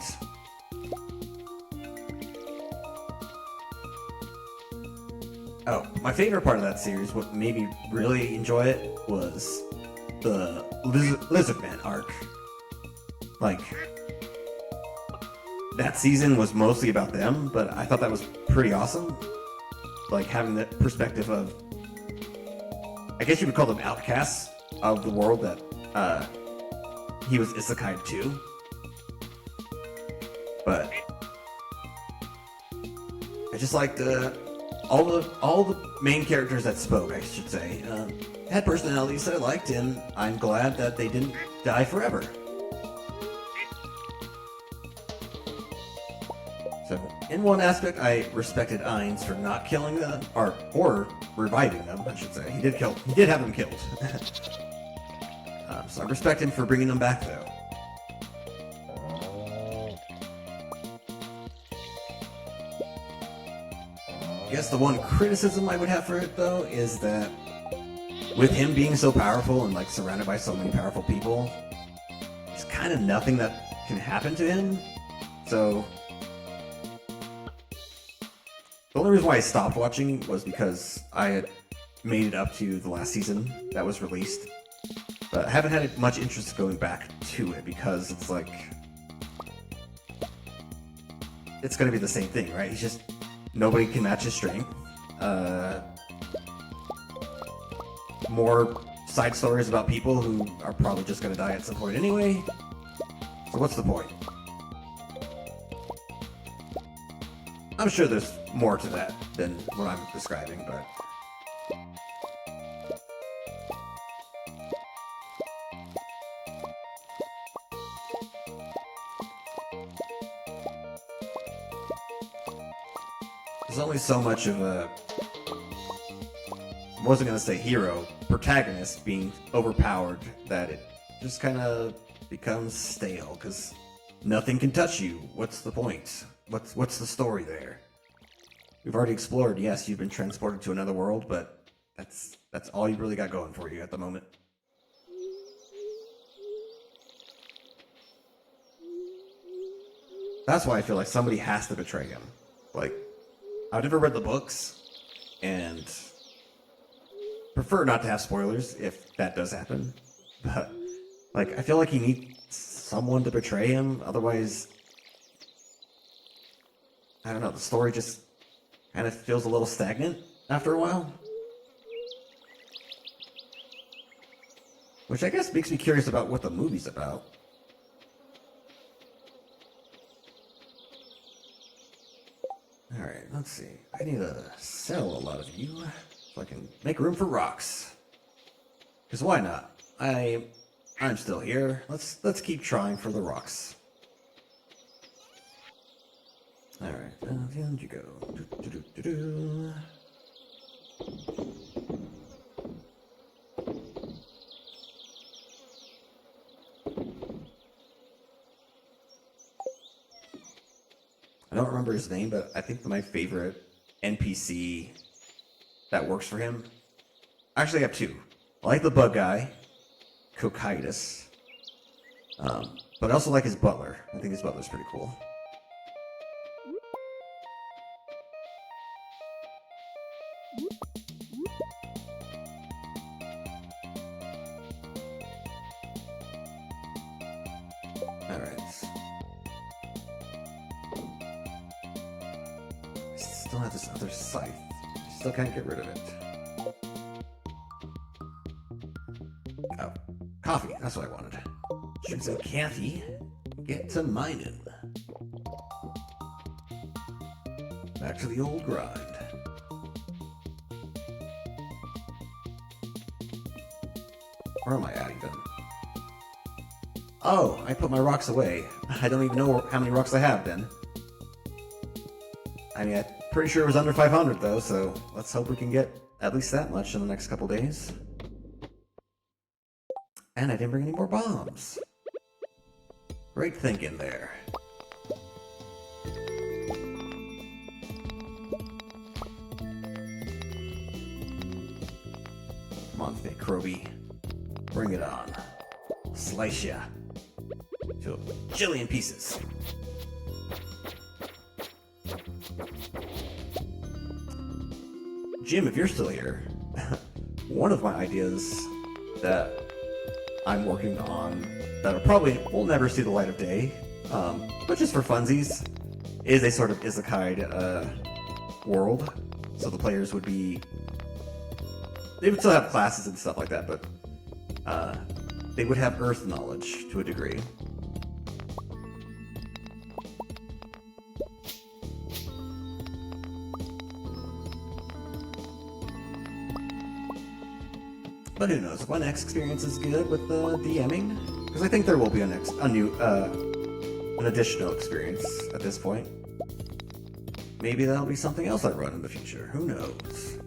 Oh, my favorite part of that series, what made me really enjoy it, was the Lizardman arc. Like, that season was mostly about them, but I thought that was pretty awesome. Like, having the perspective of, I guess you would call them outcasts of the world that he was isekai to. But I just liked all the main characters that spoke, I should say, had personalities that I liked, and I'm glad that they didn't die forever. So, in one aspect, I respected Ainz for not killing them, or reviving them, I should say. He did have them killed. So I respect him for bringing them back, though. I guess the one criticism I would have for it, though, is that with him being so powerful and like surrounded by so many powerful people, there's kind of nothing that can happen to him. So the only reason why I stopped watching was because I had made it up to the last season that was released. But I haven't had much interest going back to it because it's like, it's going to be the same thing, right? He's just, nobody can match his strength. More side stories about people who are probably just going to die at some point anyway. So what's the point? I'm sure there's more to that than what I'm describing, but there's only so much of a, I wasn't going to say hero, protagonist being overpowered that it just kind of becomes stale, because nothing can touch you. What's the point? What's the story there? We've already explored, yes, you've been transported to another world, but that's all you really got going for you at the moment. That's why I feel like somebody has to betray him. Like, I've never read the books, and prefer not to have spoilers if that does happen. But, like, I feel like he needs someone to betray him, otherwise, I don't know, the story just kind of feels a little stagnant after a while. Which I guess makes me curious about what the movie's about. Alright, let's see. I need to sell a lot of you so I can make room for rocks. Because why not? I'm still here. Let's keep trying for the rocks. Alright, down you go. I don't remember his name, but I think my favorite NPC that works for him. Actually, I have two. I like the bug guy, Cocytus, but I also like his butler. I think his butler's pretty cool. Alright. I still have this other scythe. I still can't get rid of it. Oh, coffee. That's what I wanted. Drink some coffee. Get to mining. Back to the old grind. Where am I at even? Oh, I put my rocks away. I don't even know how many rocks I have then. I mean, I'm pretty sure it was under 500 though, so let's hope we can get at least that much in the next couple days. And I didn't bring any more bombs. Great thinking there. Come on, Thick Kroby. Bring it on. Slice ya to a bajillion pieces. Jim, if you're still here, one of my ideas that I'm working on that will never see the light of day, but just for funsies, is a sort of isekai world. So the players would still have classes and stuff like that, but they would have Earth knowledge to a degree. But who knows? If my next experience is good with the DMing, because I think there will be an additional experience at this point. Maybe that'll be something else I run in the future. Who knows?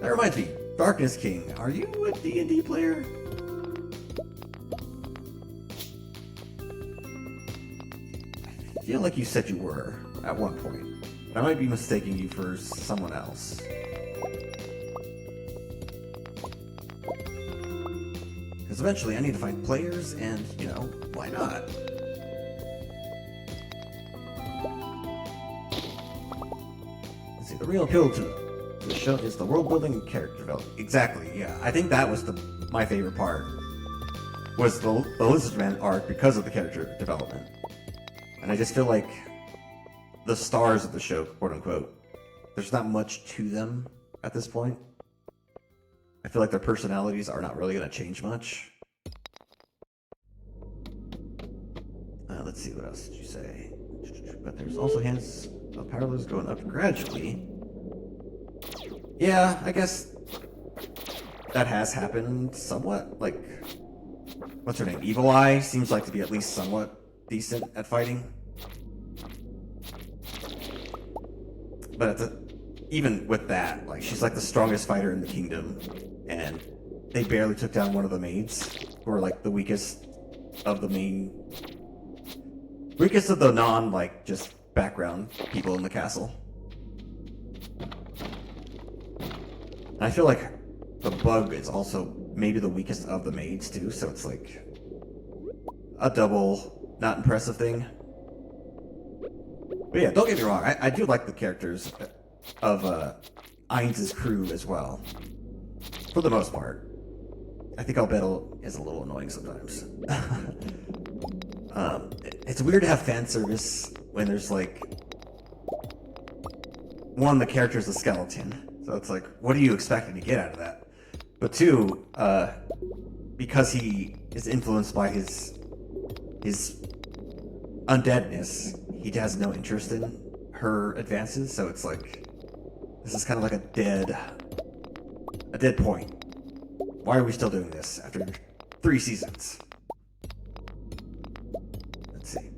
That reminds me, Darkness King, are you a D&D player? I feel like you said you were at one point. I might be mistaking you for someone else. Because eventually I need to find players, and, you know, why not? Let's see, the real appeal to the show is the world building and character development. Exactly, yeah. I think that was my favorite part. Was the Lizardman arc because of the character development. And I just feel like the stars of the show, quote unquote, there's not much to them at this point. I feel like their personalities are not really going to change much. Let's see, what else did you say? But there's also hints of power levels going up gradually. Yeah, I guess that has happened somewhat. Like, what's her name? Evil Eye seems like to be at least somewhat decent at fighting. But even with that, like, she's like the strongest fighter in the kingdom, and they barely took down one of the maids, who are like the weakest of the non, like, just background people in the castle. And I feel like the bug is also maybe the weakest of the maids too, so it's like a double not impressive thing. But yeah, don't get me wrong, I do like the characters of Ainz' crew as well. For the most part. I think Albedo is a little annoying sometimes. It's weird to have fan service when there's like... One, the character's a skeleton. So it's like, what are you expecting to get out of that? But two, because he is influenced by his undeadness, he has no interest in her advances, so it's like, this is kind of like a dead point. Why are we still doing this after 3 seasons? Let's see.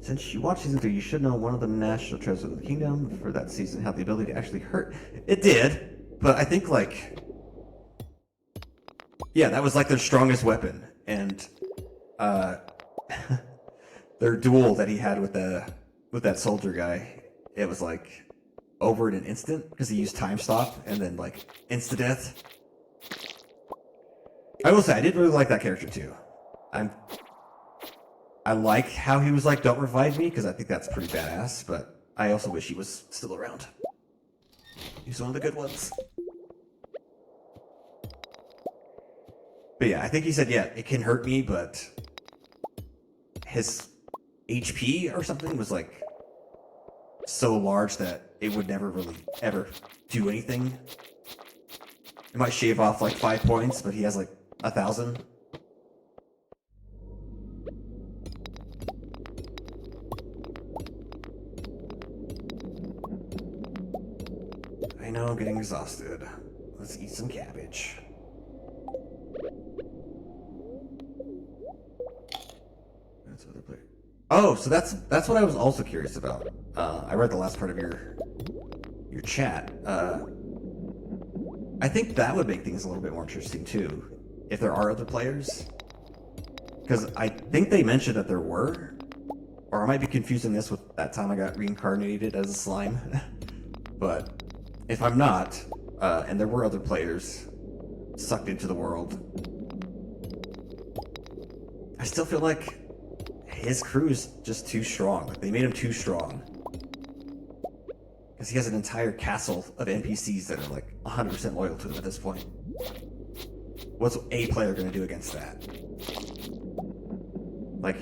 Since you watched season 3, you should know one of the national treasures of the kingdom for that season had the ability to actually hurt. It did, but I think like, yeah, that was like their strongest weapon, and their duel that he had with that soldier guy, it was like over in an instant because he used time stop and then like insta death. I will say I did really like that character too. I like how he was like, don't revive me, because I think that's pretty badass, but I also wish he was still around. He's one of the good ones. But yeah, I think he said, yeah, it can hurt me, but his HP or something was like so large that it would never really ever do anything. It might shave off like 5 points, but he has like 1,000. I know now I'm getting exhausted. Let's eat some cabbage. That's other player. Oh, so that's what I was also curious about. I read the last part of your chat. I think that would make things a little bit more interesting too, if there are other players. Because I think they mentioned that there were, or I might be confusing this with that time I got reincarnated as a slime. But if I'm not, and there were other players sucked into the world, I still feel like his crew's just too strong. Like, they made him too strong. Because he has an entire castle of NPCs that are like 100% loyal to him at this point. What's a player going to do against that? Like,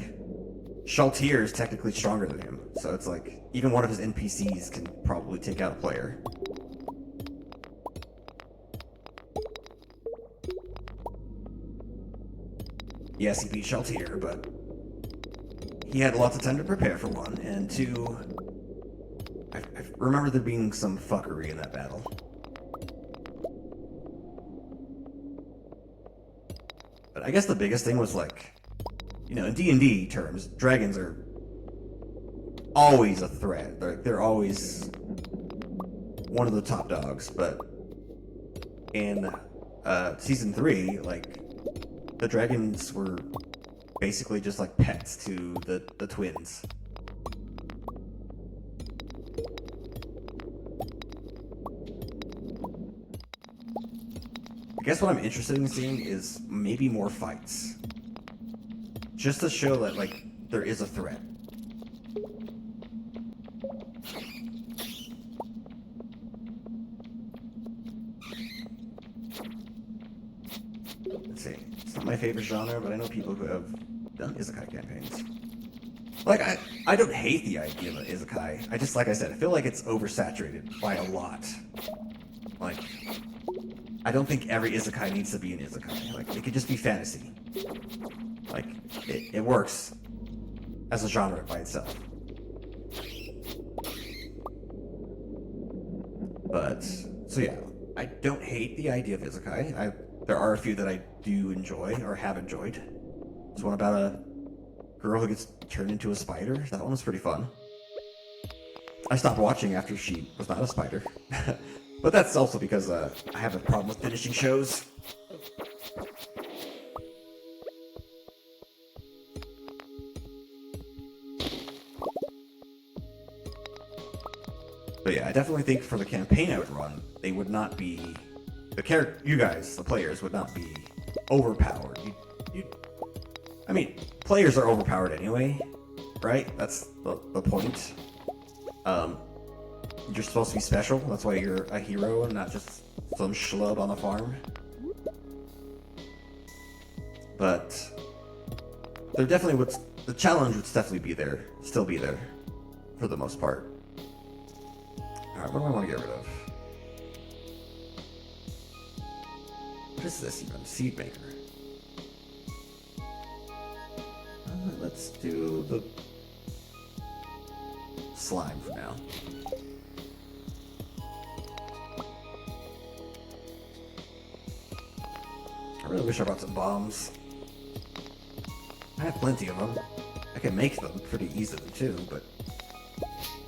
Shaltir is technically stronger than him, so it's like, even one of his NPCs can probably take out a player. Yes, he beat Shaltir, but he had lots of time to prepare for one, and two, I remember there being some fuckery in that battle. But I guess the biggest thing was, like, you know, in D&D terms, dragons are always a threat. They're always one of the top dogs, but in Season 3, like, the dragons were basically just like pets to the twins. I guess what I'm interested in seeing is maybe more fights. Just to show that, like, there is a threat. Let's see. It's not my favorite genre, but I know people who have done isekai campaigns. Like, I don't hate the idea of an isekai. I just, like I said, I feel like it's oversaturated by a lot. Like, I don't think every isekai needs to be an isekai. Like, it could just be fantasy. Like, it works as a genre by itself. But, so yeah, I don't hate the idea of isekai. There are a few that I do enjoy, or have enjoyed. There's one about a girl who gets turned into a spider. That one was pretty fun. I stopped watching after she was not a spider. But that's also because I have a problem with finishing shows. But yeah, I definitely think for the campaign I would run, they would not be... you guys, the players, would not be overpowered. I mean, players are overpowered anyway, right? That's the point. You're supposed to be special, that's why you're a hero and not just some schlub on a farm. But there definitely would... the challenge would definitely be there, still be there, for the most part. Alright, what do I want to get rid of? What is this even? Seed maker. Let's do the slime for now. I really wish I brought some bombs. I have plenty of them. I can make them pretty easily too, but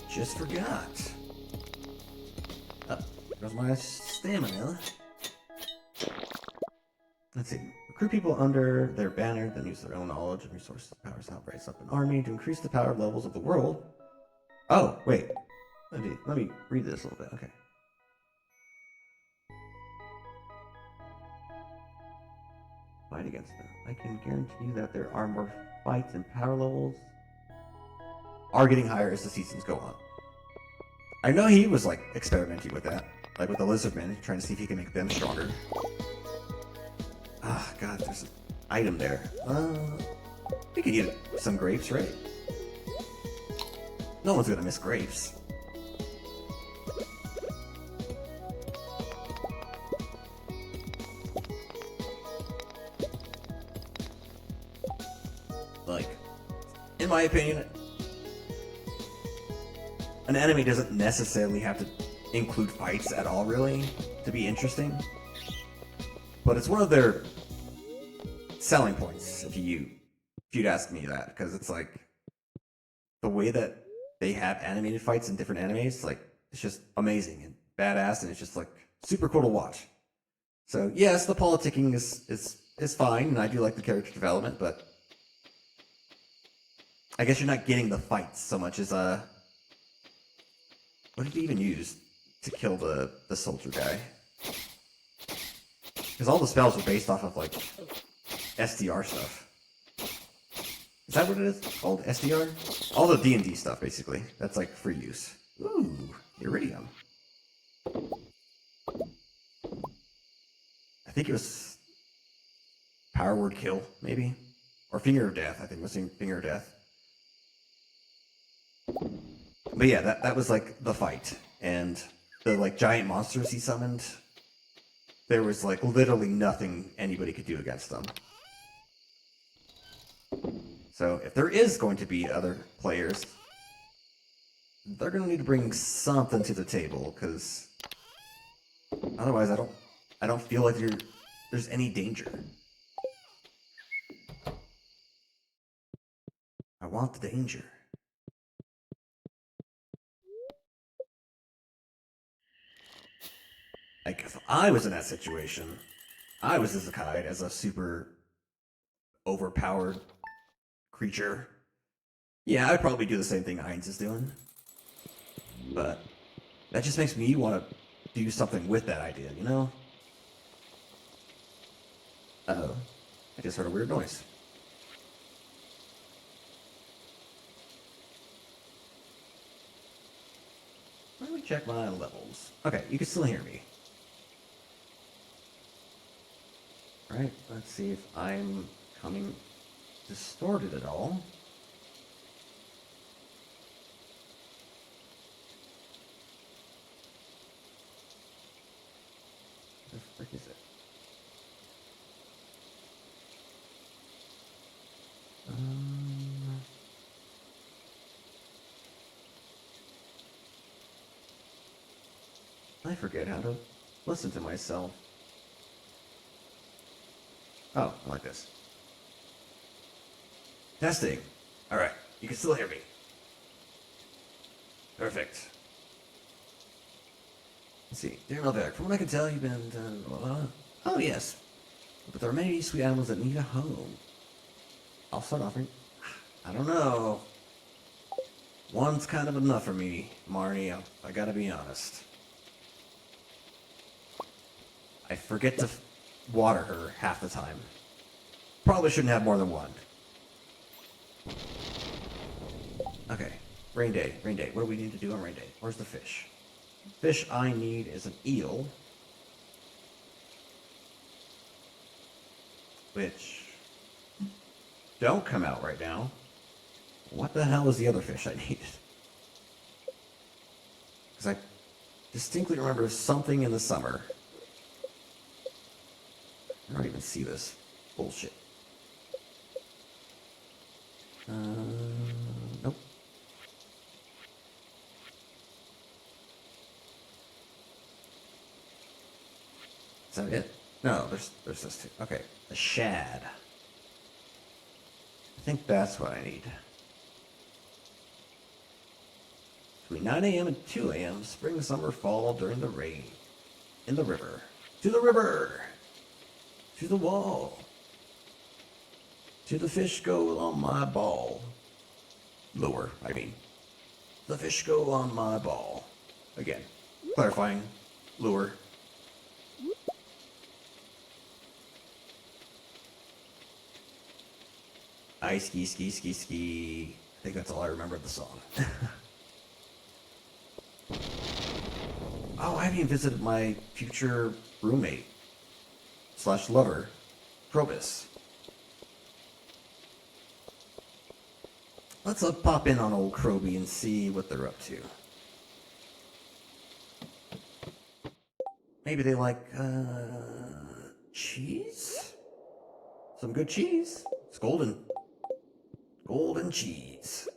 just forgot. Oh, there's my stamina. Let's see. Recruit people under their banner, then use their own knowledge and resources and powers to help raise up an army to increase the power levels of the world. Oh, wait. Let me read this a little bit. Okay. Fight against them. I can guarantee you that there are more fights and power levels are getting higher as the seasons go on. I know he was like experimenting with that, like with the lizardmen, trying to see if he can make them stronger. Ah, God, there's an item there. We could eat some grapes, right? No one's gonna miss grapes. Like, in my opinion, an enemy doesn't necessarily have to include fights at all, really, to be interesting. But it's one of their selling points, if you'd ask me that, because it's like the way that they have animated fights in different animes, like it's just amazing and badass, and it's just like super cool to watch. So yes, the politicking is fine, and I do like the character development, but I guess you're not getting the fights so much as what did he even use to kill the soldier guy? Because all the spells are based off of like SDR stuff. Is that what it is called? SDR? All the D&D stuff, basically. That's like free use. Ooh, iridium. I think it was Power Word Kill, maybe? Or Finger of Death, I think it was Finger of Death. But yeah, that was like the fight. And the like giant monsters he summoned, there was like literally nothing anybody could do against them. So if there is going to be other players, they're going to need to bring something to the table, because otherwise I don't feel like there's any danger. I want the danger. Like, if I was in that situation, I was as a Kite, as a super overpowered creature. Yeah, I'd probably do the same thing Heinz is doing. But that just makes me want to do something with that idea, you know? Uh-oh. I just heard a weird noise. Let me check my levels. Okay, you can still hear me. Alright, let's see if I'm coming distorted at all. Where the frick is it? I forget how to listen to myself. Oh, like this. Testing. Alright, you can still hear me. Perfect. Let's see. Dear Melvick, from what I can tell, you've been... oh, yes. But there are many sweet animals that need a home. I'll start offering... I don't know. One's kind of enough for me, Marnie. I gotta be honest. I forget to water her half the time. Probably shouldn't have more than one. Okay. Rain day. Rain day. What do we need to do on rain day? Where's the fish? Fish I need is an eel. Which don't come out right now. What the hell is the other fish I needed? Because I distinctly remember something in the summer. I don't even see this bullshit. Nope. Is that it? No, there's this too. Okay, the shad. I think that's what I need. Between 9 a.m. and 2 a.m., spring, summer, fall, during the rain. In the river. To the river! To the wall. To the fish go on my ball. Lure, I mean. The fish go on my ball. Again, clarifying. Lure. I ski, ski, ski, ski. I think that's all I remember of the song. Oh, I haven't even visited my future roommate / lover, Probus. Let's pop in on old Kroby and see what they're up to. Maybe they like, cheese? Some good cheese? It's golden. Golden cheese.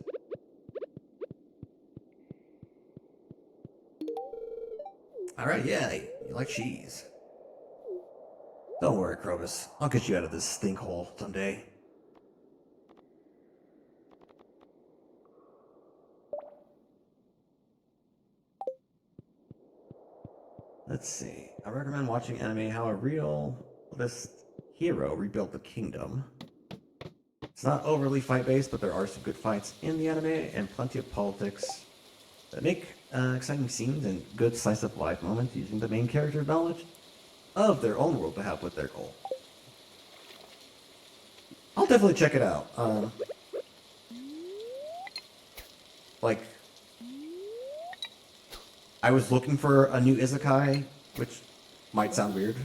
Alright, yeah, you like cheese. Don't worry, Krobus. I'll get you out of this stink hole someday. Let's see. I recommend watching anime how a realist hero rebuilt the kingdom. It's not overly fight-based, but there are some good fights in the anime and plenty of politics that make exciting scenes and good slice-of-life moments using the main character's knowledge of their own world to help with their goal. I'll definitely check it out. Like, I was looking for a new isekai, which might sound weird,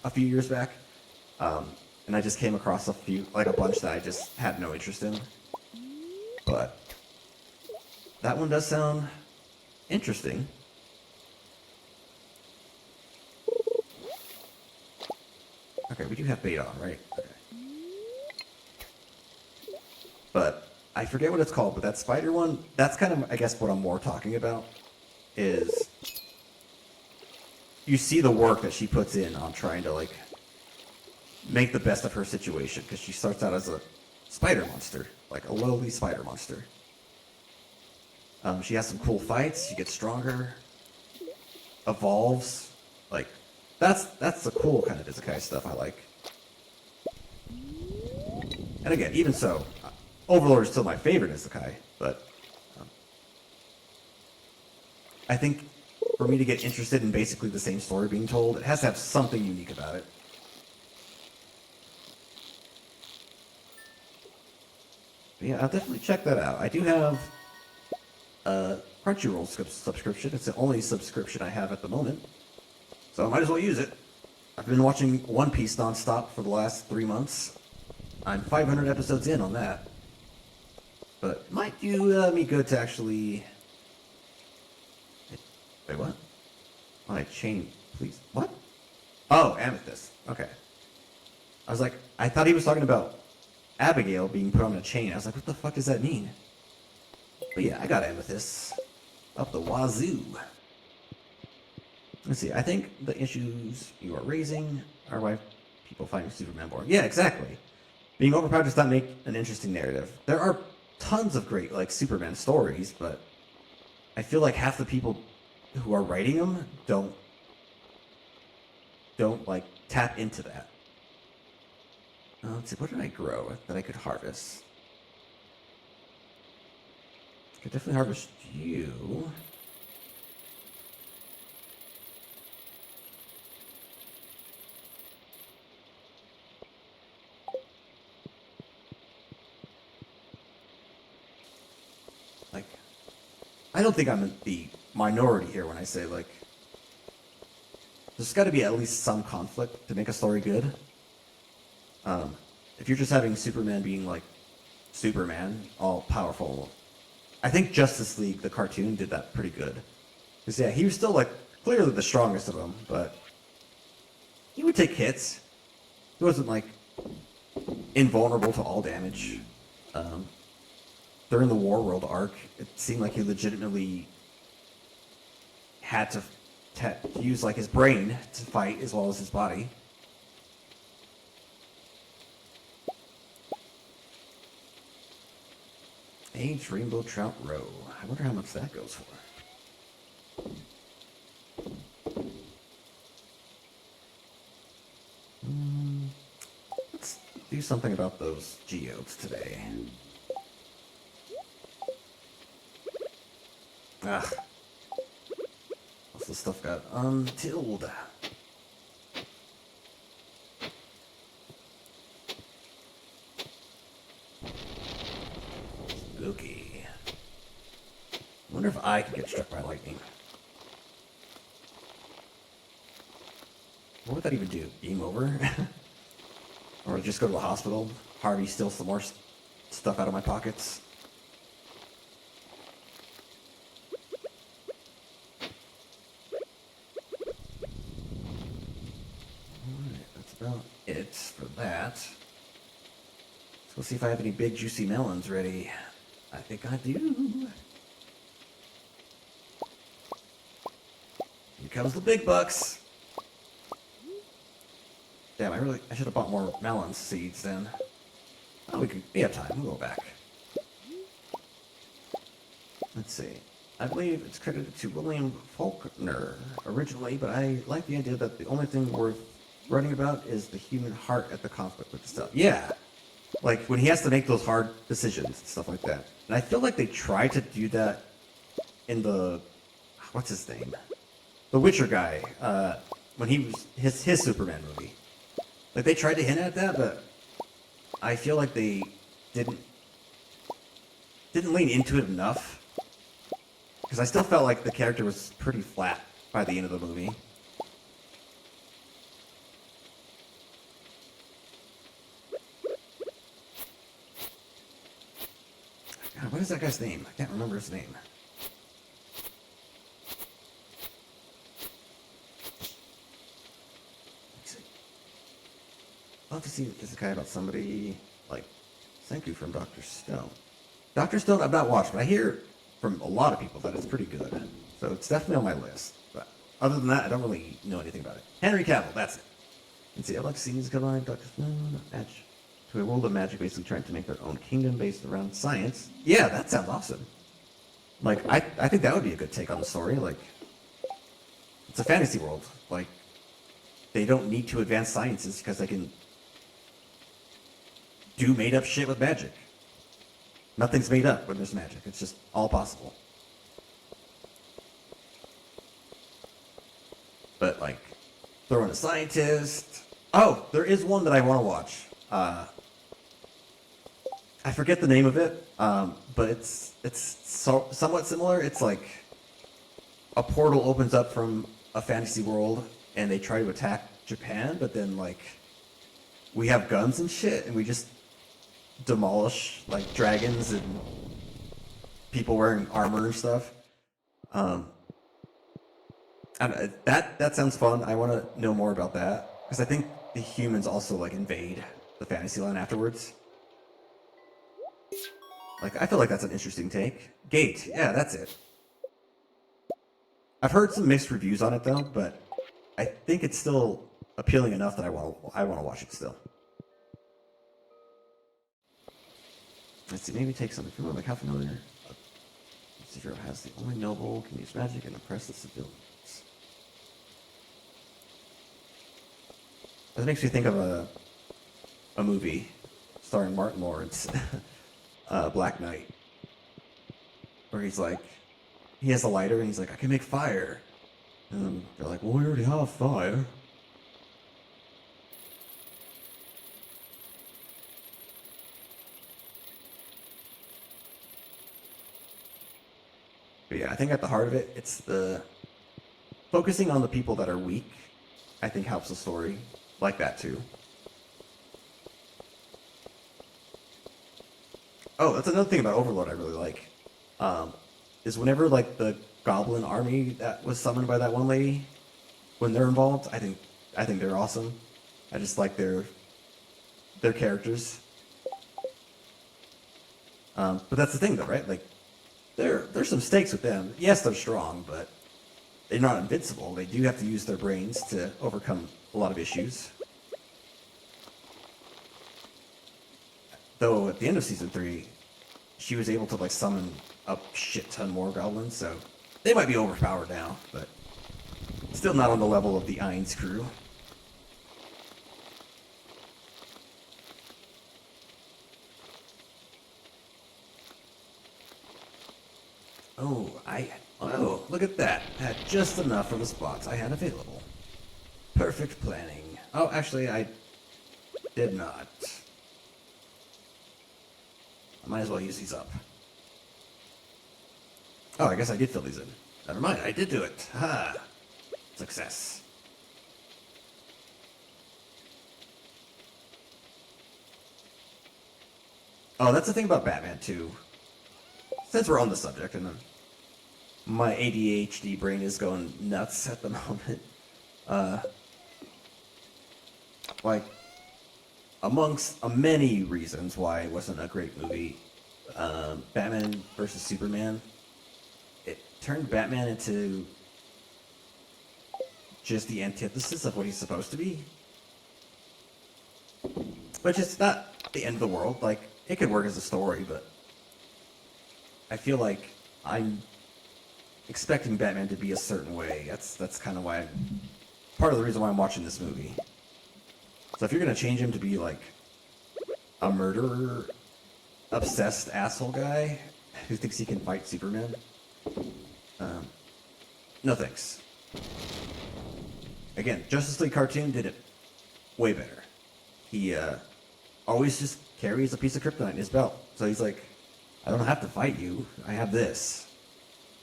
a few years back. And I just came across a bunch that I just had no interest in. But that one does sound interesting. Okay, we do have bait on, right? Okay. But I forget what it's called, but that spider one, that's kind of, I guess, what I'm more talking about, is you see the work that she puts in on trying to, like, make the best of her situation, because she starts out as a spider monster, like a lowly spider monster. She has some cool fights, she gets stronger, evolves, like, that's the cool kind of isekai stuff I like. And again, even so, Overlord is still my favorite isekai, but I think for me to get interested in basically the same story being told, it has to have something unique about it. But yeah, I'll definitely check that out. I do have a Crunchyroll subscription. It's the only subscription I have at the moment, so I might as well use it. I've been watching One Piece nonstop for the last 3 months. I'm 500 episodes in on that. But it might do me good to actually... Wait, what? My chain, please. What? Oh, Amethyst. Okay. I was like, I thought he was talking about Abigail being put on a chain. I was like, what the fuck does that mean? But yeah, I got Amethyst up the wazoo. Let's see, I think the issues you are raising are why people find Superman boring. Yeah, exactly. Being overpowered does not make an interesting narrative. There are tons of great, like, Superman stories, but I feel like half the people who are writing them don't like, tap into that. Let's see, what did I grow that I could harvest? I could definitely harvest you. Like, I don't think I'm in the minority here when I say, like, there's got to be at least some conflict to make a story good. If you're just having Superman being, like, Superman, all powerful, I think Justice League, the cartoon, did that pretty good. Because, yeah, he was still, like, clearly the strongest of them, but he would take hits. He wasn't, like, invulnerable to all damage. During the War World arc, it seemed like he legitimately had to use, like, his brain to fight as well as his body. Aged Rainbow Trout Roe. I wonder how much that goes for. Let's do something about those geodes today. Ugh. What's this stuff got? Untilled. Spooky. I wonder if I can get struck by lightning. What would that even do? Game over? Or just go to the hospital? Harvey steals some more stuff out of my pockets? Alright, that's about it for that. Let's go see if I have any big juicy melons ready. I think I do. You comes the big bucks. Damn, I should have bought more melon seeds then. Oh, we have time. We'll go back. Let's see. I believe it's credited to William Faulkner originally, but I like the idea that the only thing worth writing about is the human heart at the conflict with the stuff. Yeah, like when he has to make those hard decisions and stuff like that. And I feel like they tried to do that in the what's his name, the Witcher guy, when he was his Superman movie. Like they tried to hint at that, but I feel like they didn't lean into it enough. Because I still felt like the character was pretty flat by the end of the movie. God, what is that guy's name? I can't remember his name. Let's see. I'll have to see this guy about somebody like thank you from Dr. Stone. Dr. Stone I've not watched, but I hear from a lot of people that it's pretty good. So it's definitely on my list. But other than that, I don't really know anything about it. Henry Cavill, that's it. Let's see, Alex seems to like Dr. Stone, match to a world of magic, basically trying to make their own kingdom based around science. Yeah, that sounds awesome. Like, I think that would be a good take on the story. Like, it's a fantasy world. Like, they don't need to advance sciences because they can do made up shit with magic. Nothing's made up when there's magic. It's just all possible. But, like, throw in a scientist. Oh, there is one that I want to watch. I forget the name of it, but it's somewhat similar. It's like a portal opens up from a fantasy world, and they try to attack Japan, but then, like, we have guns and shit, and we just demolish like dragons and people wearing armor and stuff. And that sounds fun. I want to know more about that because I think the humans also like invade the fantasy land afterwards. Like I feel like that's an interesting take. Gate, yeah, that's it. I've heard some mixed reviews on it though, but I think it's still appealing enough that I want to watch it still. Let's see, maybe take something from like how familiar. This hero has the only noble, can use magic and oppress the civilians. That makes me think of a movie starring Martin Lawrence, Black Knight, where he's like, he has a lighter and he's like, I can make fire. And they're like, well, we already have fire. But yeah, I think at the heart of it, it's the focusing on the people that are weak, I think helps the story like that too. Oh, that's another thing about Overlord I really like. Is whenever like the goblin army that was summoned by that one lady, when they're involved, I think they're awesome. I just like their characters. But that's the thing though, right? Like there's some stakes with them. Yes, they're strong, but they're not invincible. They do have to use their brains to overcome a lot of issues. Though at the end of season 3, she was able to like summon a shit ton more goblins, so they might be overpowered now, but still not on the level of the Ainz crew. Oh, look at that. Had just enough of the spots I had available. Perfect planning. Oh, actually, I did not. I might as well use these up. Oh, I guess I did fill these in. Never mind, I did do it. Ha! Success. Oh, that's the thing about Batman, too. Since we're on the subject, and my ADHD brain is going nuts at the moment. Like, amongst many reasons why it wasn't a great movie, Batman versus Superman, it turned Batman into just the antithesis of what he's supposed to be. Which is not the end of the world. Like, it could work as a story, but I feel like I'm expecting Batman to be a certain way. That's kind of why part of the reason why I'm watching this movie. So if you're gonna change him to be like a murderer, obsessed asshole guy who thinks he can fight Superman, no thanks. Again, Justice League cartoon did it way better. He always just carries a piece of kryptonite in his belt. So he's like, I don't have to fight you. I have this.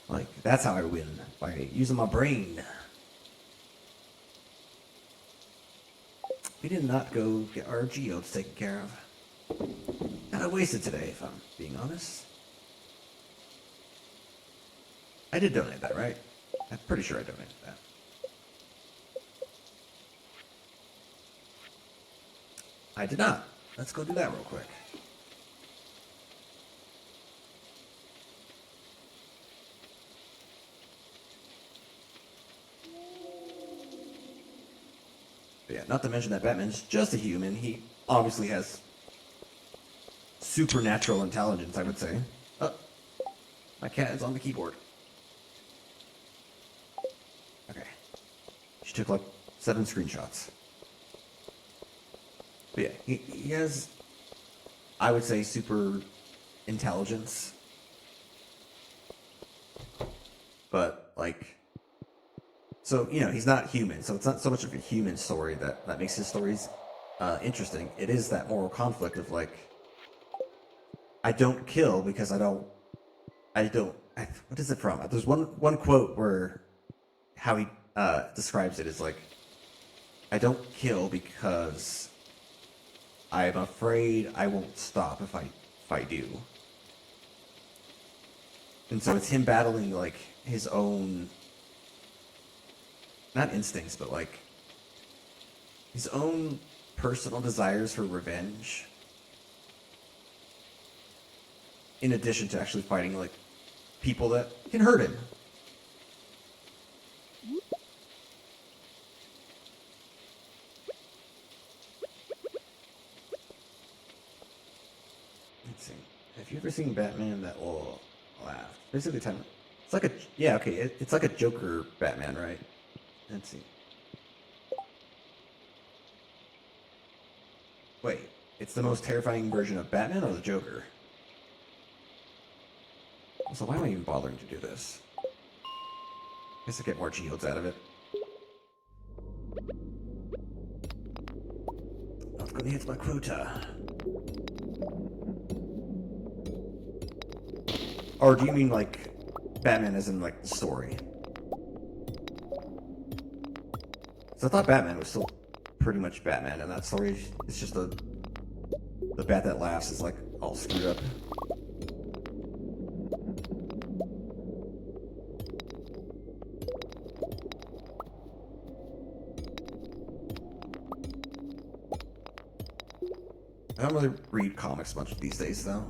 Like, that's how I win, by using my brain. We did not go get our geodes taken care of. Kind of wasted today, if I'm being honest. I did donate that, right? I'm pretty sure I donated that. I did not. Let's go do that real quick. But yeah, not to mention that Batman's just a human. He obviously has supernatural intelligence, I would say. Oh, my cat is on the keyboard. Okay. She took like 7 screenshots. But yeah, he has, I would say, super intelligence. But, like, so, you know, he's not human, so it's not so much of a human story that makes his stories interesting. It is that moral conflict of, like, I don't kill because what is it from? There's one quote where how he describes it is like, I don't kill because I'm afraid I won't stop if I do. And so it's him battling, like, his own, not instincts, but like his own personal desires for revenge, in addition to actually fighting like people that can hurt him. Let's see. Have you ever seen Batman That Will Laugh? Basically, it's like it's like a Joker Batman, right? Let's see. Wait, it's the most terrifying version of Batman or the Joker? So why am I even bothering to do this? I guess I get more geodes out of it. Not gonna hit my quota. Or do you mean like Batman as in like the story? So I thought Batman was still pretty much Batman, and that story is just the bat that laughs is like all screwed up. I don't really read comics much these days, though.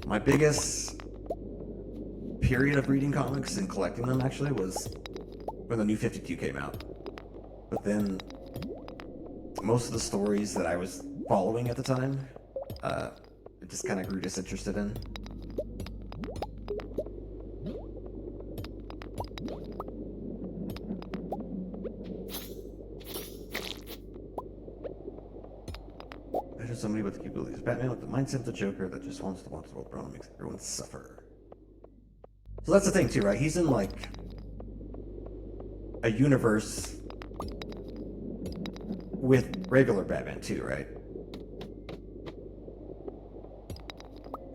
My biggest period of reading comics and collecting them, actually, was when the New 52 came out. But then, most of the stories that I was following at the time, I just kind of grew disinterested in. There's somebody with the capabilities. Batman with the mindset of the Joker that just wants to watch the world burn and makes everyone suffer. So that's the thing too, right? He's in like a universe with regular Batman too, right?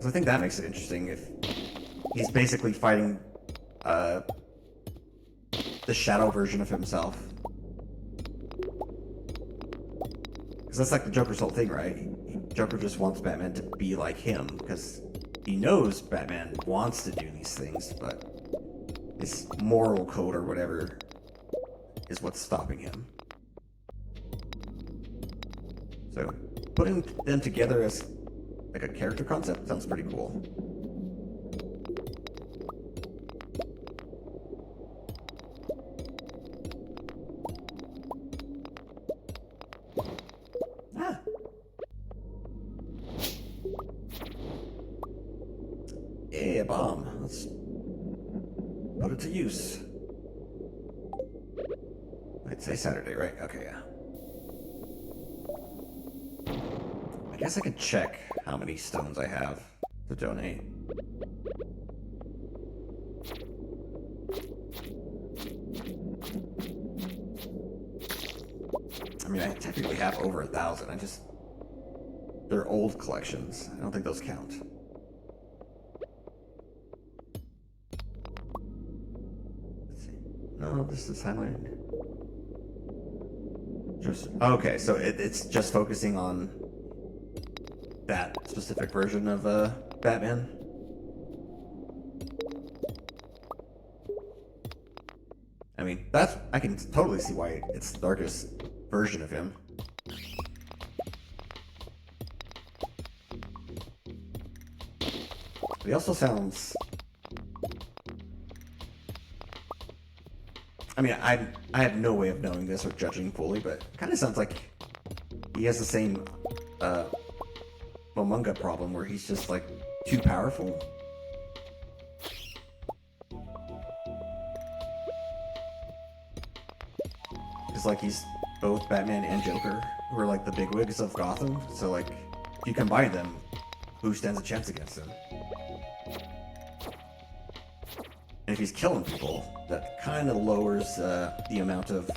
So I think that makes it interesting if he's basically fighting the shadow version of himself. Because that's like the Joker's whole thing, right? Joker just wants Batman to be like him, because he knows Batman wants to do these things, but his moral code or whatever is what's stopping him. So, putting them together as like a character concept sounds pretty cool. a bomb. Let's put it to use. I'd say Saturday, right? Okay, yeah. I guess I could check how many stones I have to donate. I mean, I technically have over 1,000. They're old collections. I don't think those count. Let's see. No, this is timeline. Okay, so it's just focusing on that specific version of Batman. I mean, I can totally see why it's the darkest version of him. But he also sounds... I mean, I have no way of knowing this or judging fully, but it kind of sounds like he has the same Momonga problem where he's just like too powerful. It's like he's both Batman and Joker, who are like the bigwigs of Gotham. So like, if you combine them, who stands a chance against him? And if he's killing people, that kind of lowers the amount of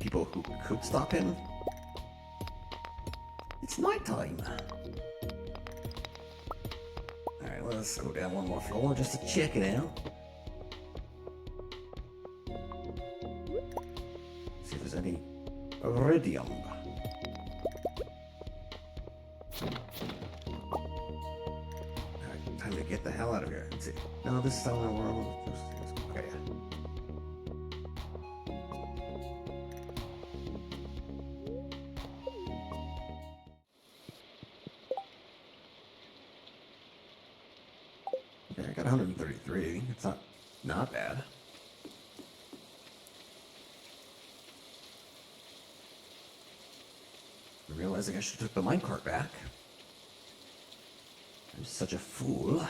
people who could stop him. It's nighttime. Alright, let's go down one more floor just to check it out. See if there's any iridium. Alright, time to get the hell out of here. Let's see. No, this is how the world. Okay. Okay, I got 133. It's not bad. I'm realizing I should have took the minecart back. I'm such a fool.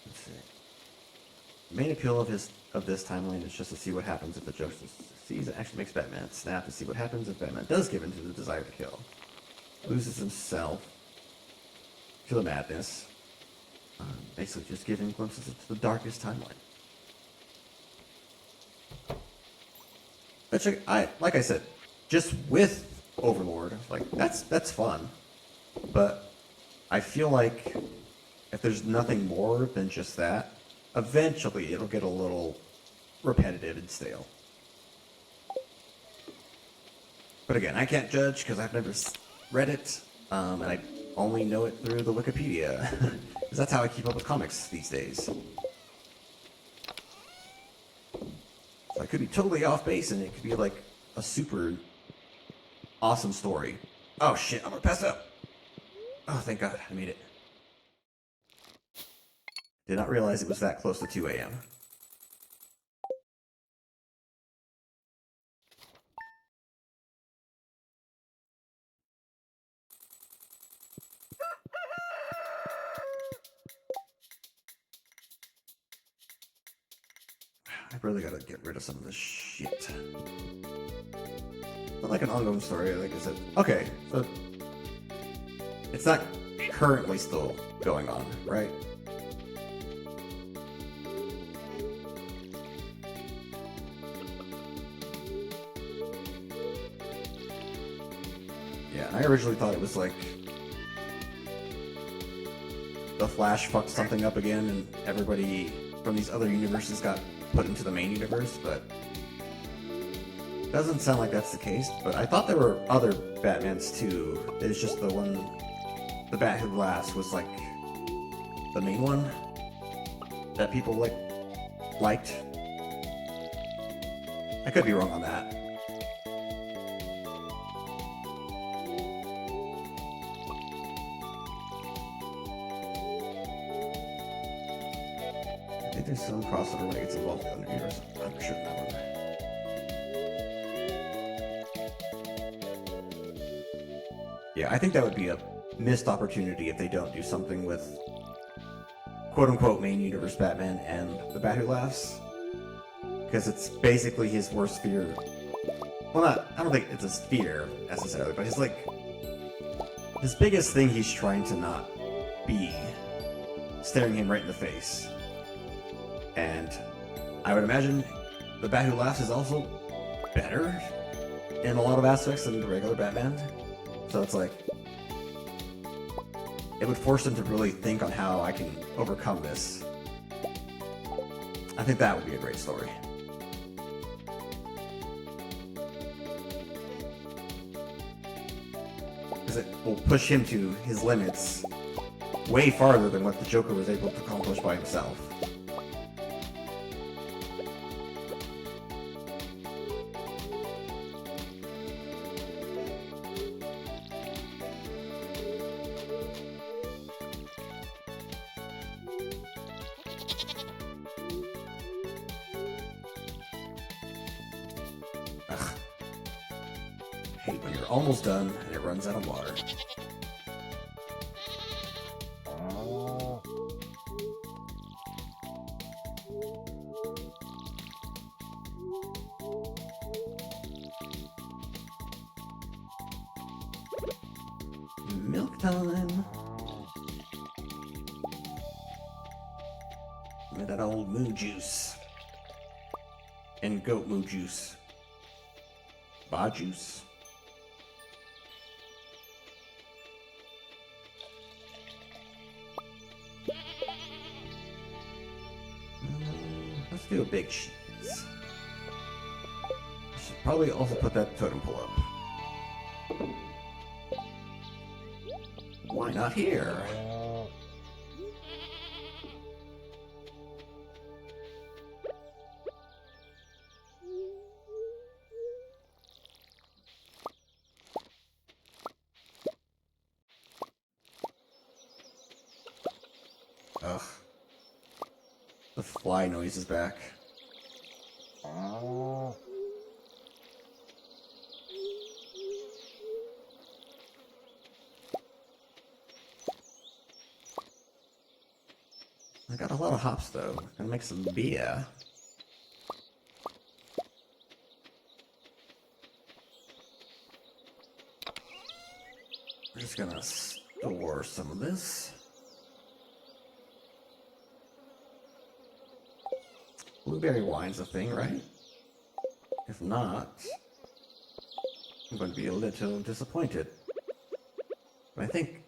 Let's see. The main appeal of this timeline is just to see what happens if the Joker succeeds. It actually makes Batman snap to see what happens if Batman does give in to the desire to kill. Loses himself to the madness. Basically just giving glimpses into the darkest timeline. Which like I said, just with Overlord, like that's fun. But I feel like if there's nothing more than just that, eventually it'll get a little repetitive and stale. But again, I can't judge because I've never read it, and I only know it through the Wikipedia. Because that's how I keep up with comics these days. So I could be totally off base and it could be like a super awesome story. Oh shit, I'm gonna pass out. Oh, thank God, I made it. Did not realize it was that close to 2 a.m. I really gotta get rid of some of this shit. Not like an ongoing story, like I said. Okay, so it's not currently still going on, right? Yeah, I originally thought it was like the Flash fucked something up again and everybody from these other universes got put into the main universe, but it doesn't sound like that's the case. But I thought there were other Batmans too. It's just the Bat Who Laughs was like the main one that people liked. I could be wrong on that. I think there's some crossover when it gets involved in the other universe. I'm sure that one. Yeah, I think that would be a missed opportunity if they don't do something with quote-unquote main universe Batman and the Bat Who Laughs. Because it's basically his worst fear. Well, I don't think it's his fear, necessarily, but his biggest thing he's trying to not be staring him right in the face. And I would imagine the Bat Who Laughs is also better in a lot of aspects than the regular Batman. So it's like, it would force him to really think on how I can overcome this. I think that would be a great story. Because it will push him to his limits way farther than what the Joker was able to accomplish by himself. Ugh. Hate when you're almost done and it runs out of water. Milk time! Give me that old moo juice. And goat moo juice. Ba juice. Let's do a big cheese. Should probably also put that totem pole up. Why not here? Ugh. The fly noise is back. I got a lot of hops though. Gonna make some beer. We're just gonna store some of this. Blueberry wine's a thing, right? If not, I'm going to be a little disappointed. But I think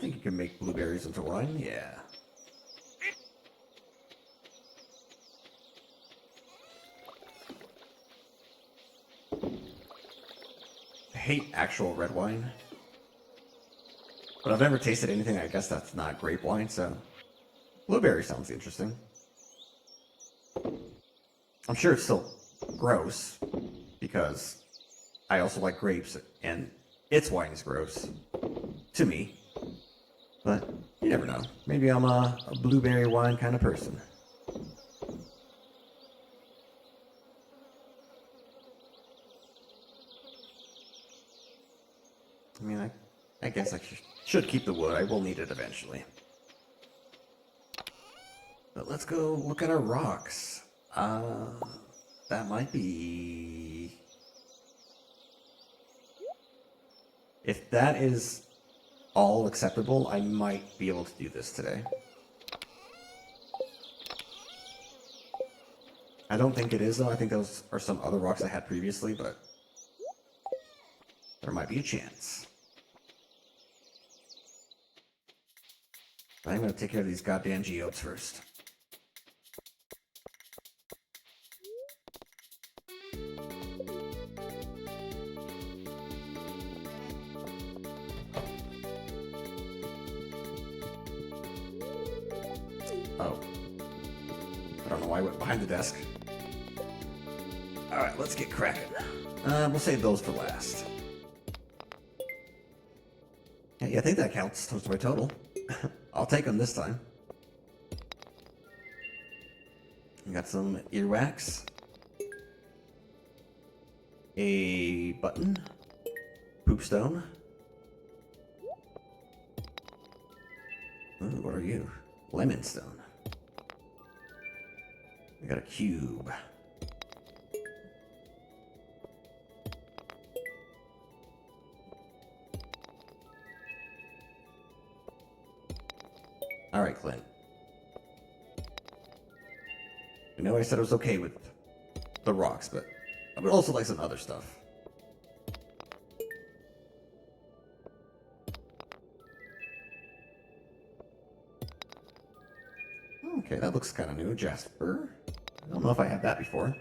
you can make blueberries into wine, yeah. I hate actual red wine. But I've never tasted anything, I guess that's not grape wine, so... Blueberry sounds interesting. I'm sure it's still gross, because I also like grapes, and its wine is gross. To me. But you never know. Maybe I'm a blueberry wine kind of person. I mean, I guess I should keep the wood. I will need it eventually. But let's go look at our rocks. That might be... If that is all acceptable, I might be able to do this today. I don't think it is, though. I think those are some other rocks I had previously, but there might be a chance. I'm gonna take care of these goddamn geodes first. Oh. I don't know why I went behind the desk. Alright, let's get cracking. We'll save those for last. Yeah, I think that counts towards my total. I'll take them this time. We got some earwax. A button. Poop stone. are you? Lemon stone. I got a cube. Alright, Clint. I know I said I was okay with the rocks, but I would also like some other stuff. Okay, that looks kind of new. Jasper. I don't know if I had that before.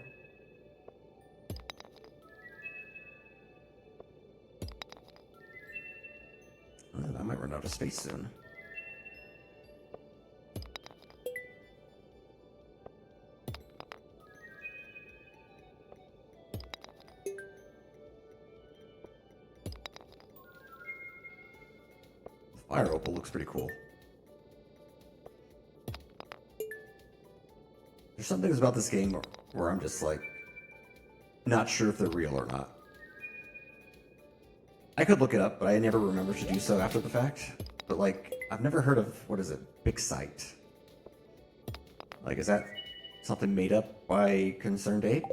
I might run out of space soon. The fire opal looks pretty cool. There's some things about this game where I'm just like, not sure if they're real or not. I could look it up, but I never remember to do so after the fact. But like, I've never heard of, what is it, Big Sight. Like, is that something made up by Concerned Ape?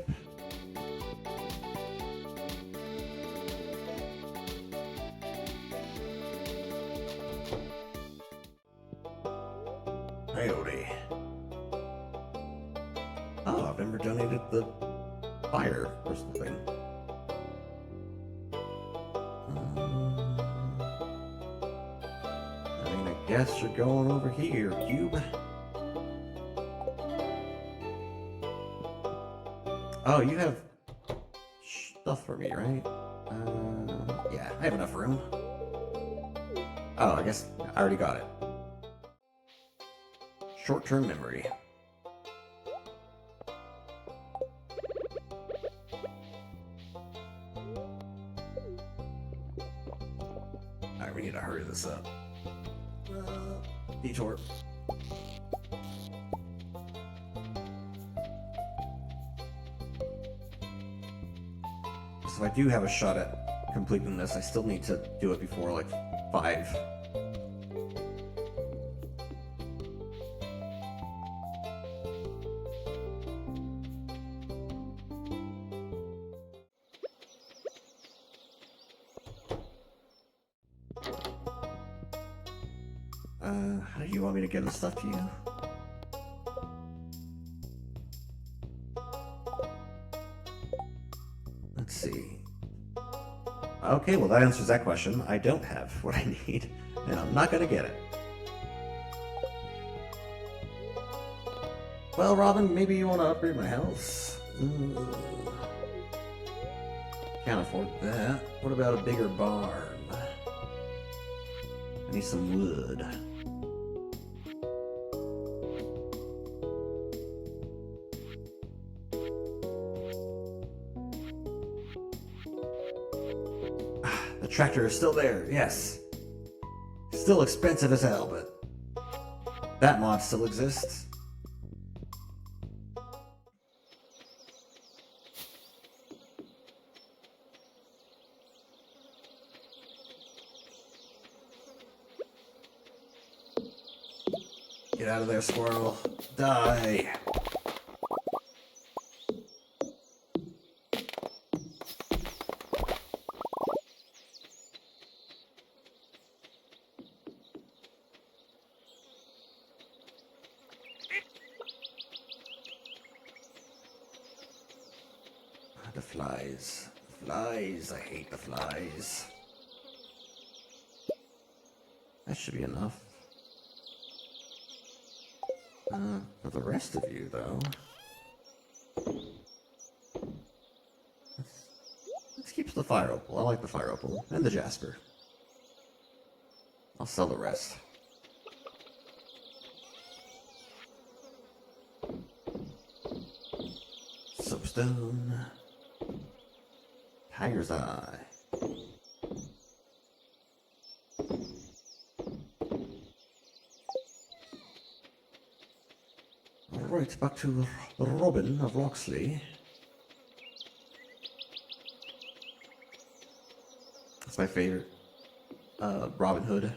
Coyote. Oh, I've never donated the fire or something. I mean, I guess you're going over here, Cube. Oh, you have stuff for me, right? Yeah, I have enough room. Oh, I guess I already got it. Short-term memory. Alright, we need to hurry this up. Detour. So I do have a shot at completing this. I still need to do it before like 5. How do you want me to get this stuff to you? Let's see. Okay, well that answers that question. I don't have what I need, and I'm not gonna get it. Well, Robin, maybe you want to upgrade my house? Can't afford that. What about a bigger barn? I need some wood. The tractor is still there, yes. Still expensive as hell, but that mod still exists. Get out of there, squirrel. Die. The flies. The flies. I hate the flies. That should be enough. For the rest of you, though. Let's keep the fire opal. I like the fire opal. And the jasper. I'll sell the rest. Soapstone. Tiger's eye. Alright, back to Robin of Locksley. That's my favorite Robin Hood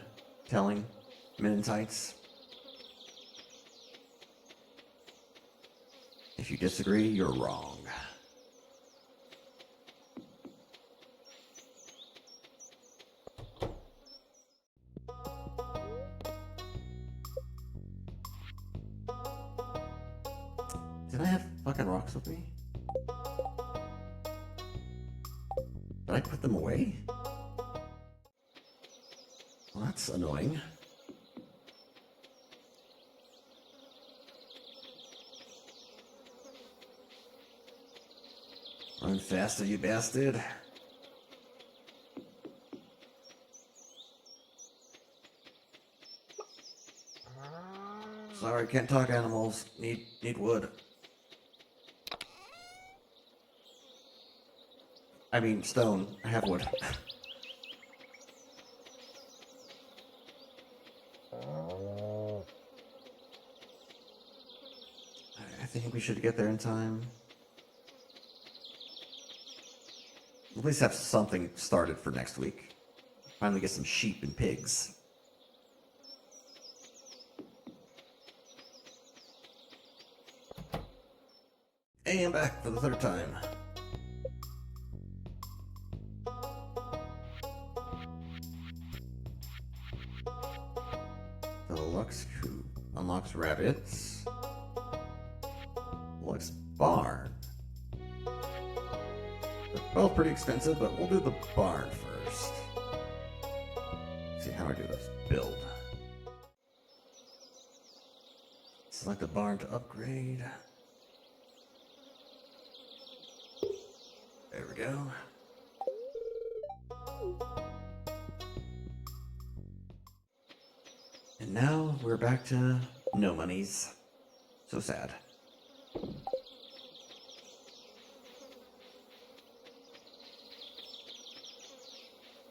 telling. Men in Tights. If you disagree, you're wrong. Did I have fucking rocks with me? Did I put them away? Well, that's annoying. Run faster, you bastard. Sorry, can't talk animals. Need wood. I mean, stone. I have wood. I think we should get there in time. At least have something started for next week. Finally get some sheep and pigs. And I'm back for the third time. The Lux Coop unlocks rabbits. Lux Barn. They're both pretty expensive, but we'll do the barn first. Let's see how I do this. Build. Select the barn to upgrade. There we go. And now we're back to no monies. So sad.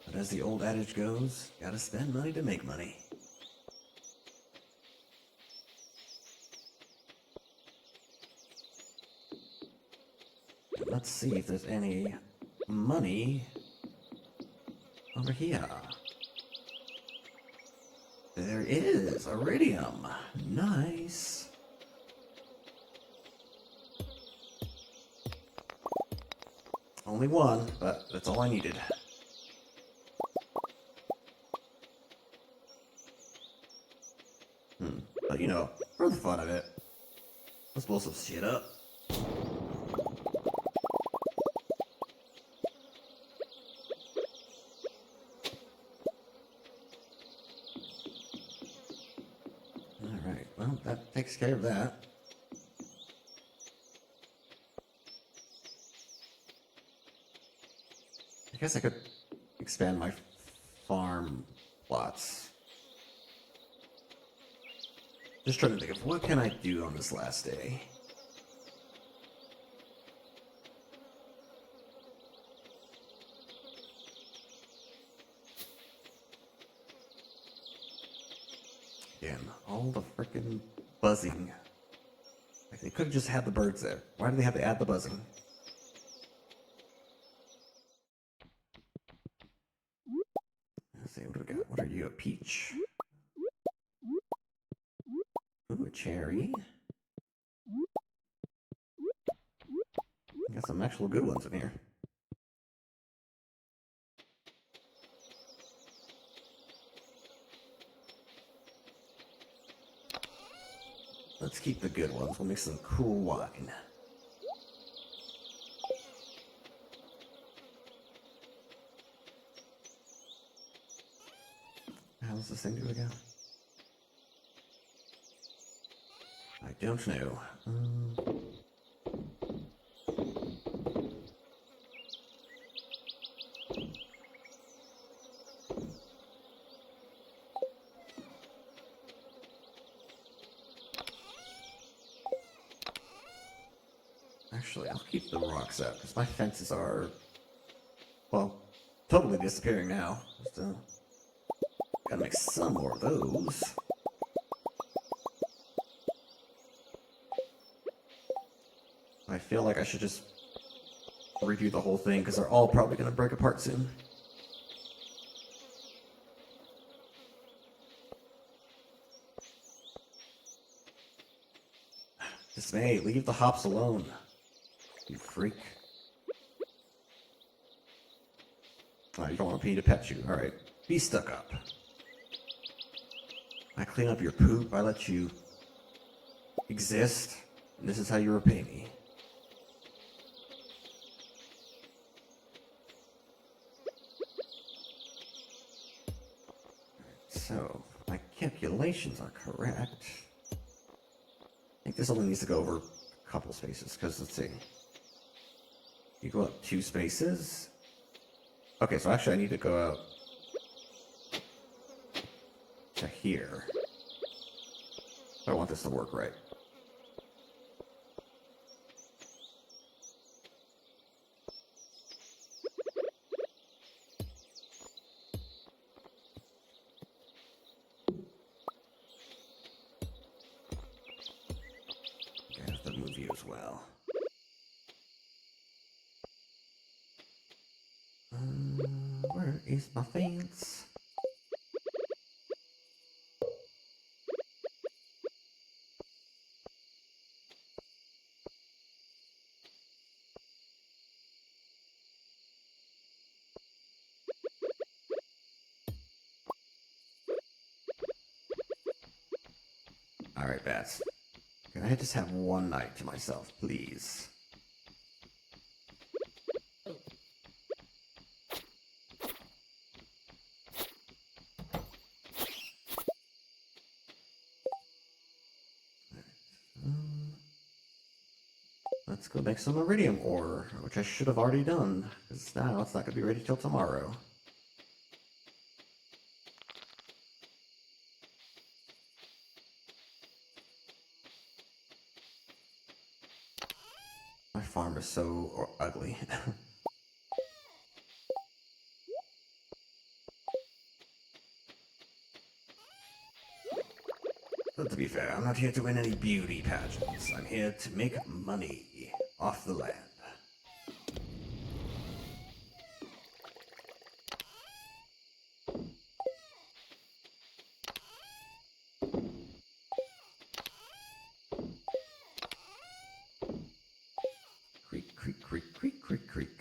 But as the old adage goes, gotta spend money to make money. Let's see if there's any money over here. There is iridium. Nice. Only one, but that's all I needed. But you know, for the fun of it, let's blow some shit up. Alright, well, that takes care of that. I guess I could expand my farm plots. Just trying to think of what can I do on this last day. Again, all the frickin' buzzing. Like, they could have just had the birds there. Why do they have to add the buzzing? Let's see, what do we got? What are you, a peach? Ooh, a cherry. Got some actual good ones in here. Let's keep the good ones. We'll make some cool wine. How does this thing do again? I don't know. Actually, I'll keep the rocks up, because my fences are, well, totally disappearing now. Just, gotta make some more of those. I feel like I should just redo the whole thing, because they're all probably gonna break apart soon. Just Smay, leave the hops alone. You freak. Oh, you don't want me to pet you. Alright. Be stuck up. I clean up your poop, I let you exist, and this is how you repay me. So, my calculations are correct. I think this only needs to go over a couple spaces, because let's see. You go up 2 spaces. Okay, so actually I need to go out to here. I want this to work right. Okay, I have to move you as well. Where is my fence? Alright, bats. Can I just have one night to myself, please? Let's go make some iridium ore, which I should have already done, because now it's not going to be ready till tomorrow. My farm is so ugly. But to be fair, I'm not here to win any beauty pageants. I'm here to make money off the land. Creak, creak, creak, creak, creak, creak.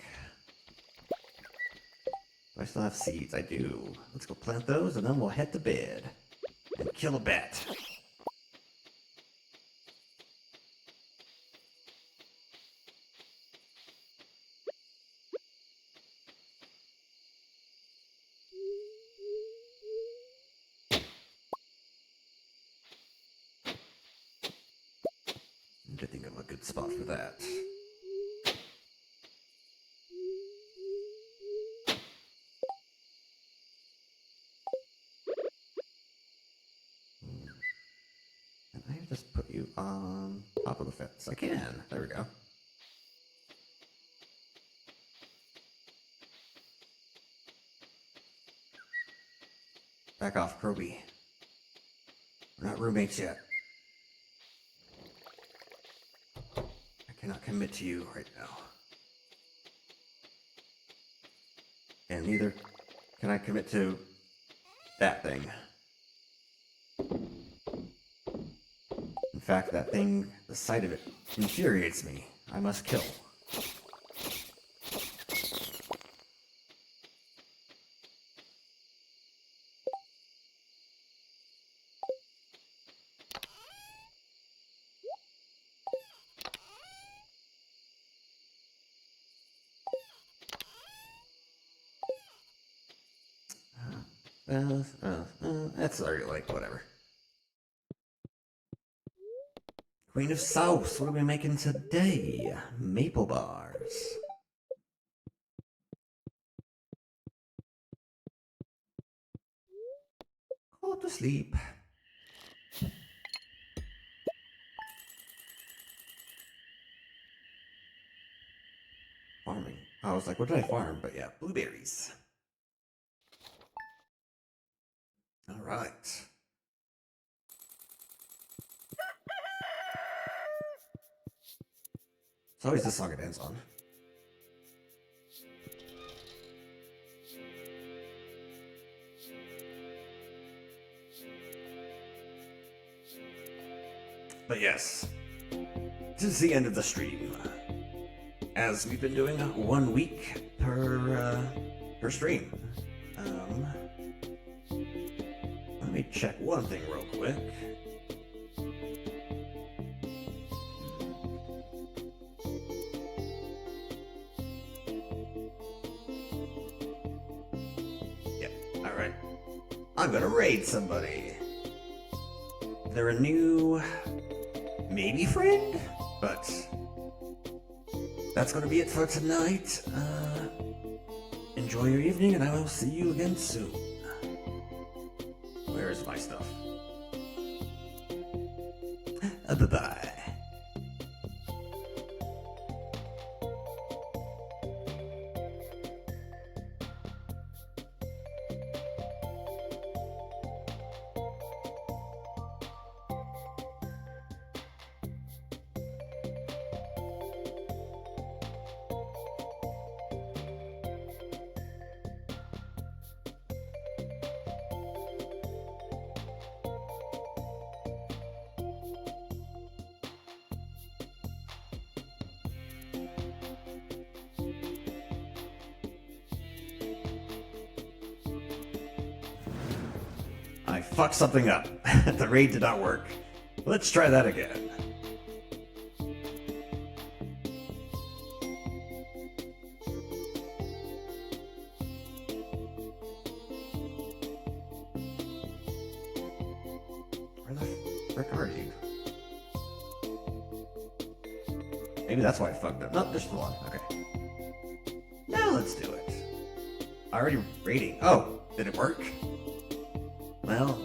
Do I still have seeds? I do. Let's go plant those, and then we'll head to bed. And kill a bat. I'm to think of a good spot for that. Can I just put you on top of the fence? I can. There we go. Back off, Kroby. We're not roommates yet. I cannot commit to you right now. And neither can I commit to that thing. In fact, that thing, the sight of it, infuriates me. I must kill. That's already like whatever. Queen of South, what are we making today? Maple bars. Go to sleep. Farming. I was like, what did I farm? But yeah, blueberries. Alright. It's always this song it ends on. But yes. this is the end of the stream. As we've been doing 1 week per stream. Let me check one thing real quick. Alright. I'm gonna raid somebody. They're a new... maybe friend? But... that's gonna be it for tonight. Enjoy your evening, and I will see you again soon. Where is my stuff? Bye-bye. I fucked something up. The raid did not work. Let's try that again. Where the frick are you? Maybe that's why I fucked up. Nope, there's the one. Okay. Now let's do it. Already raiding. Oh, did it work? Well,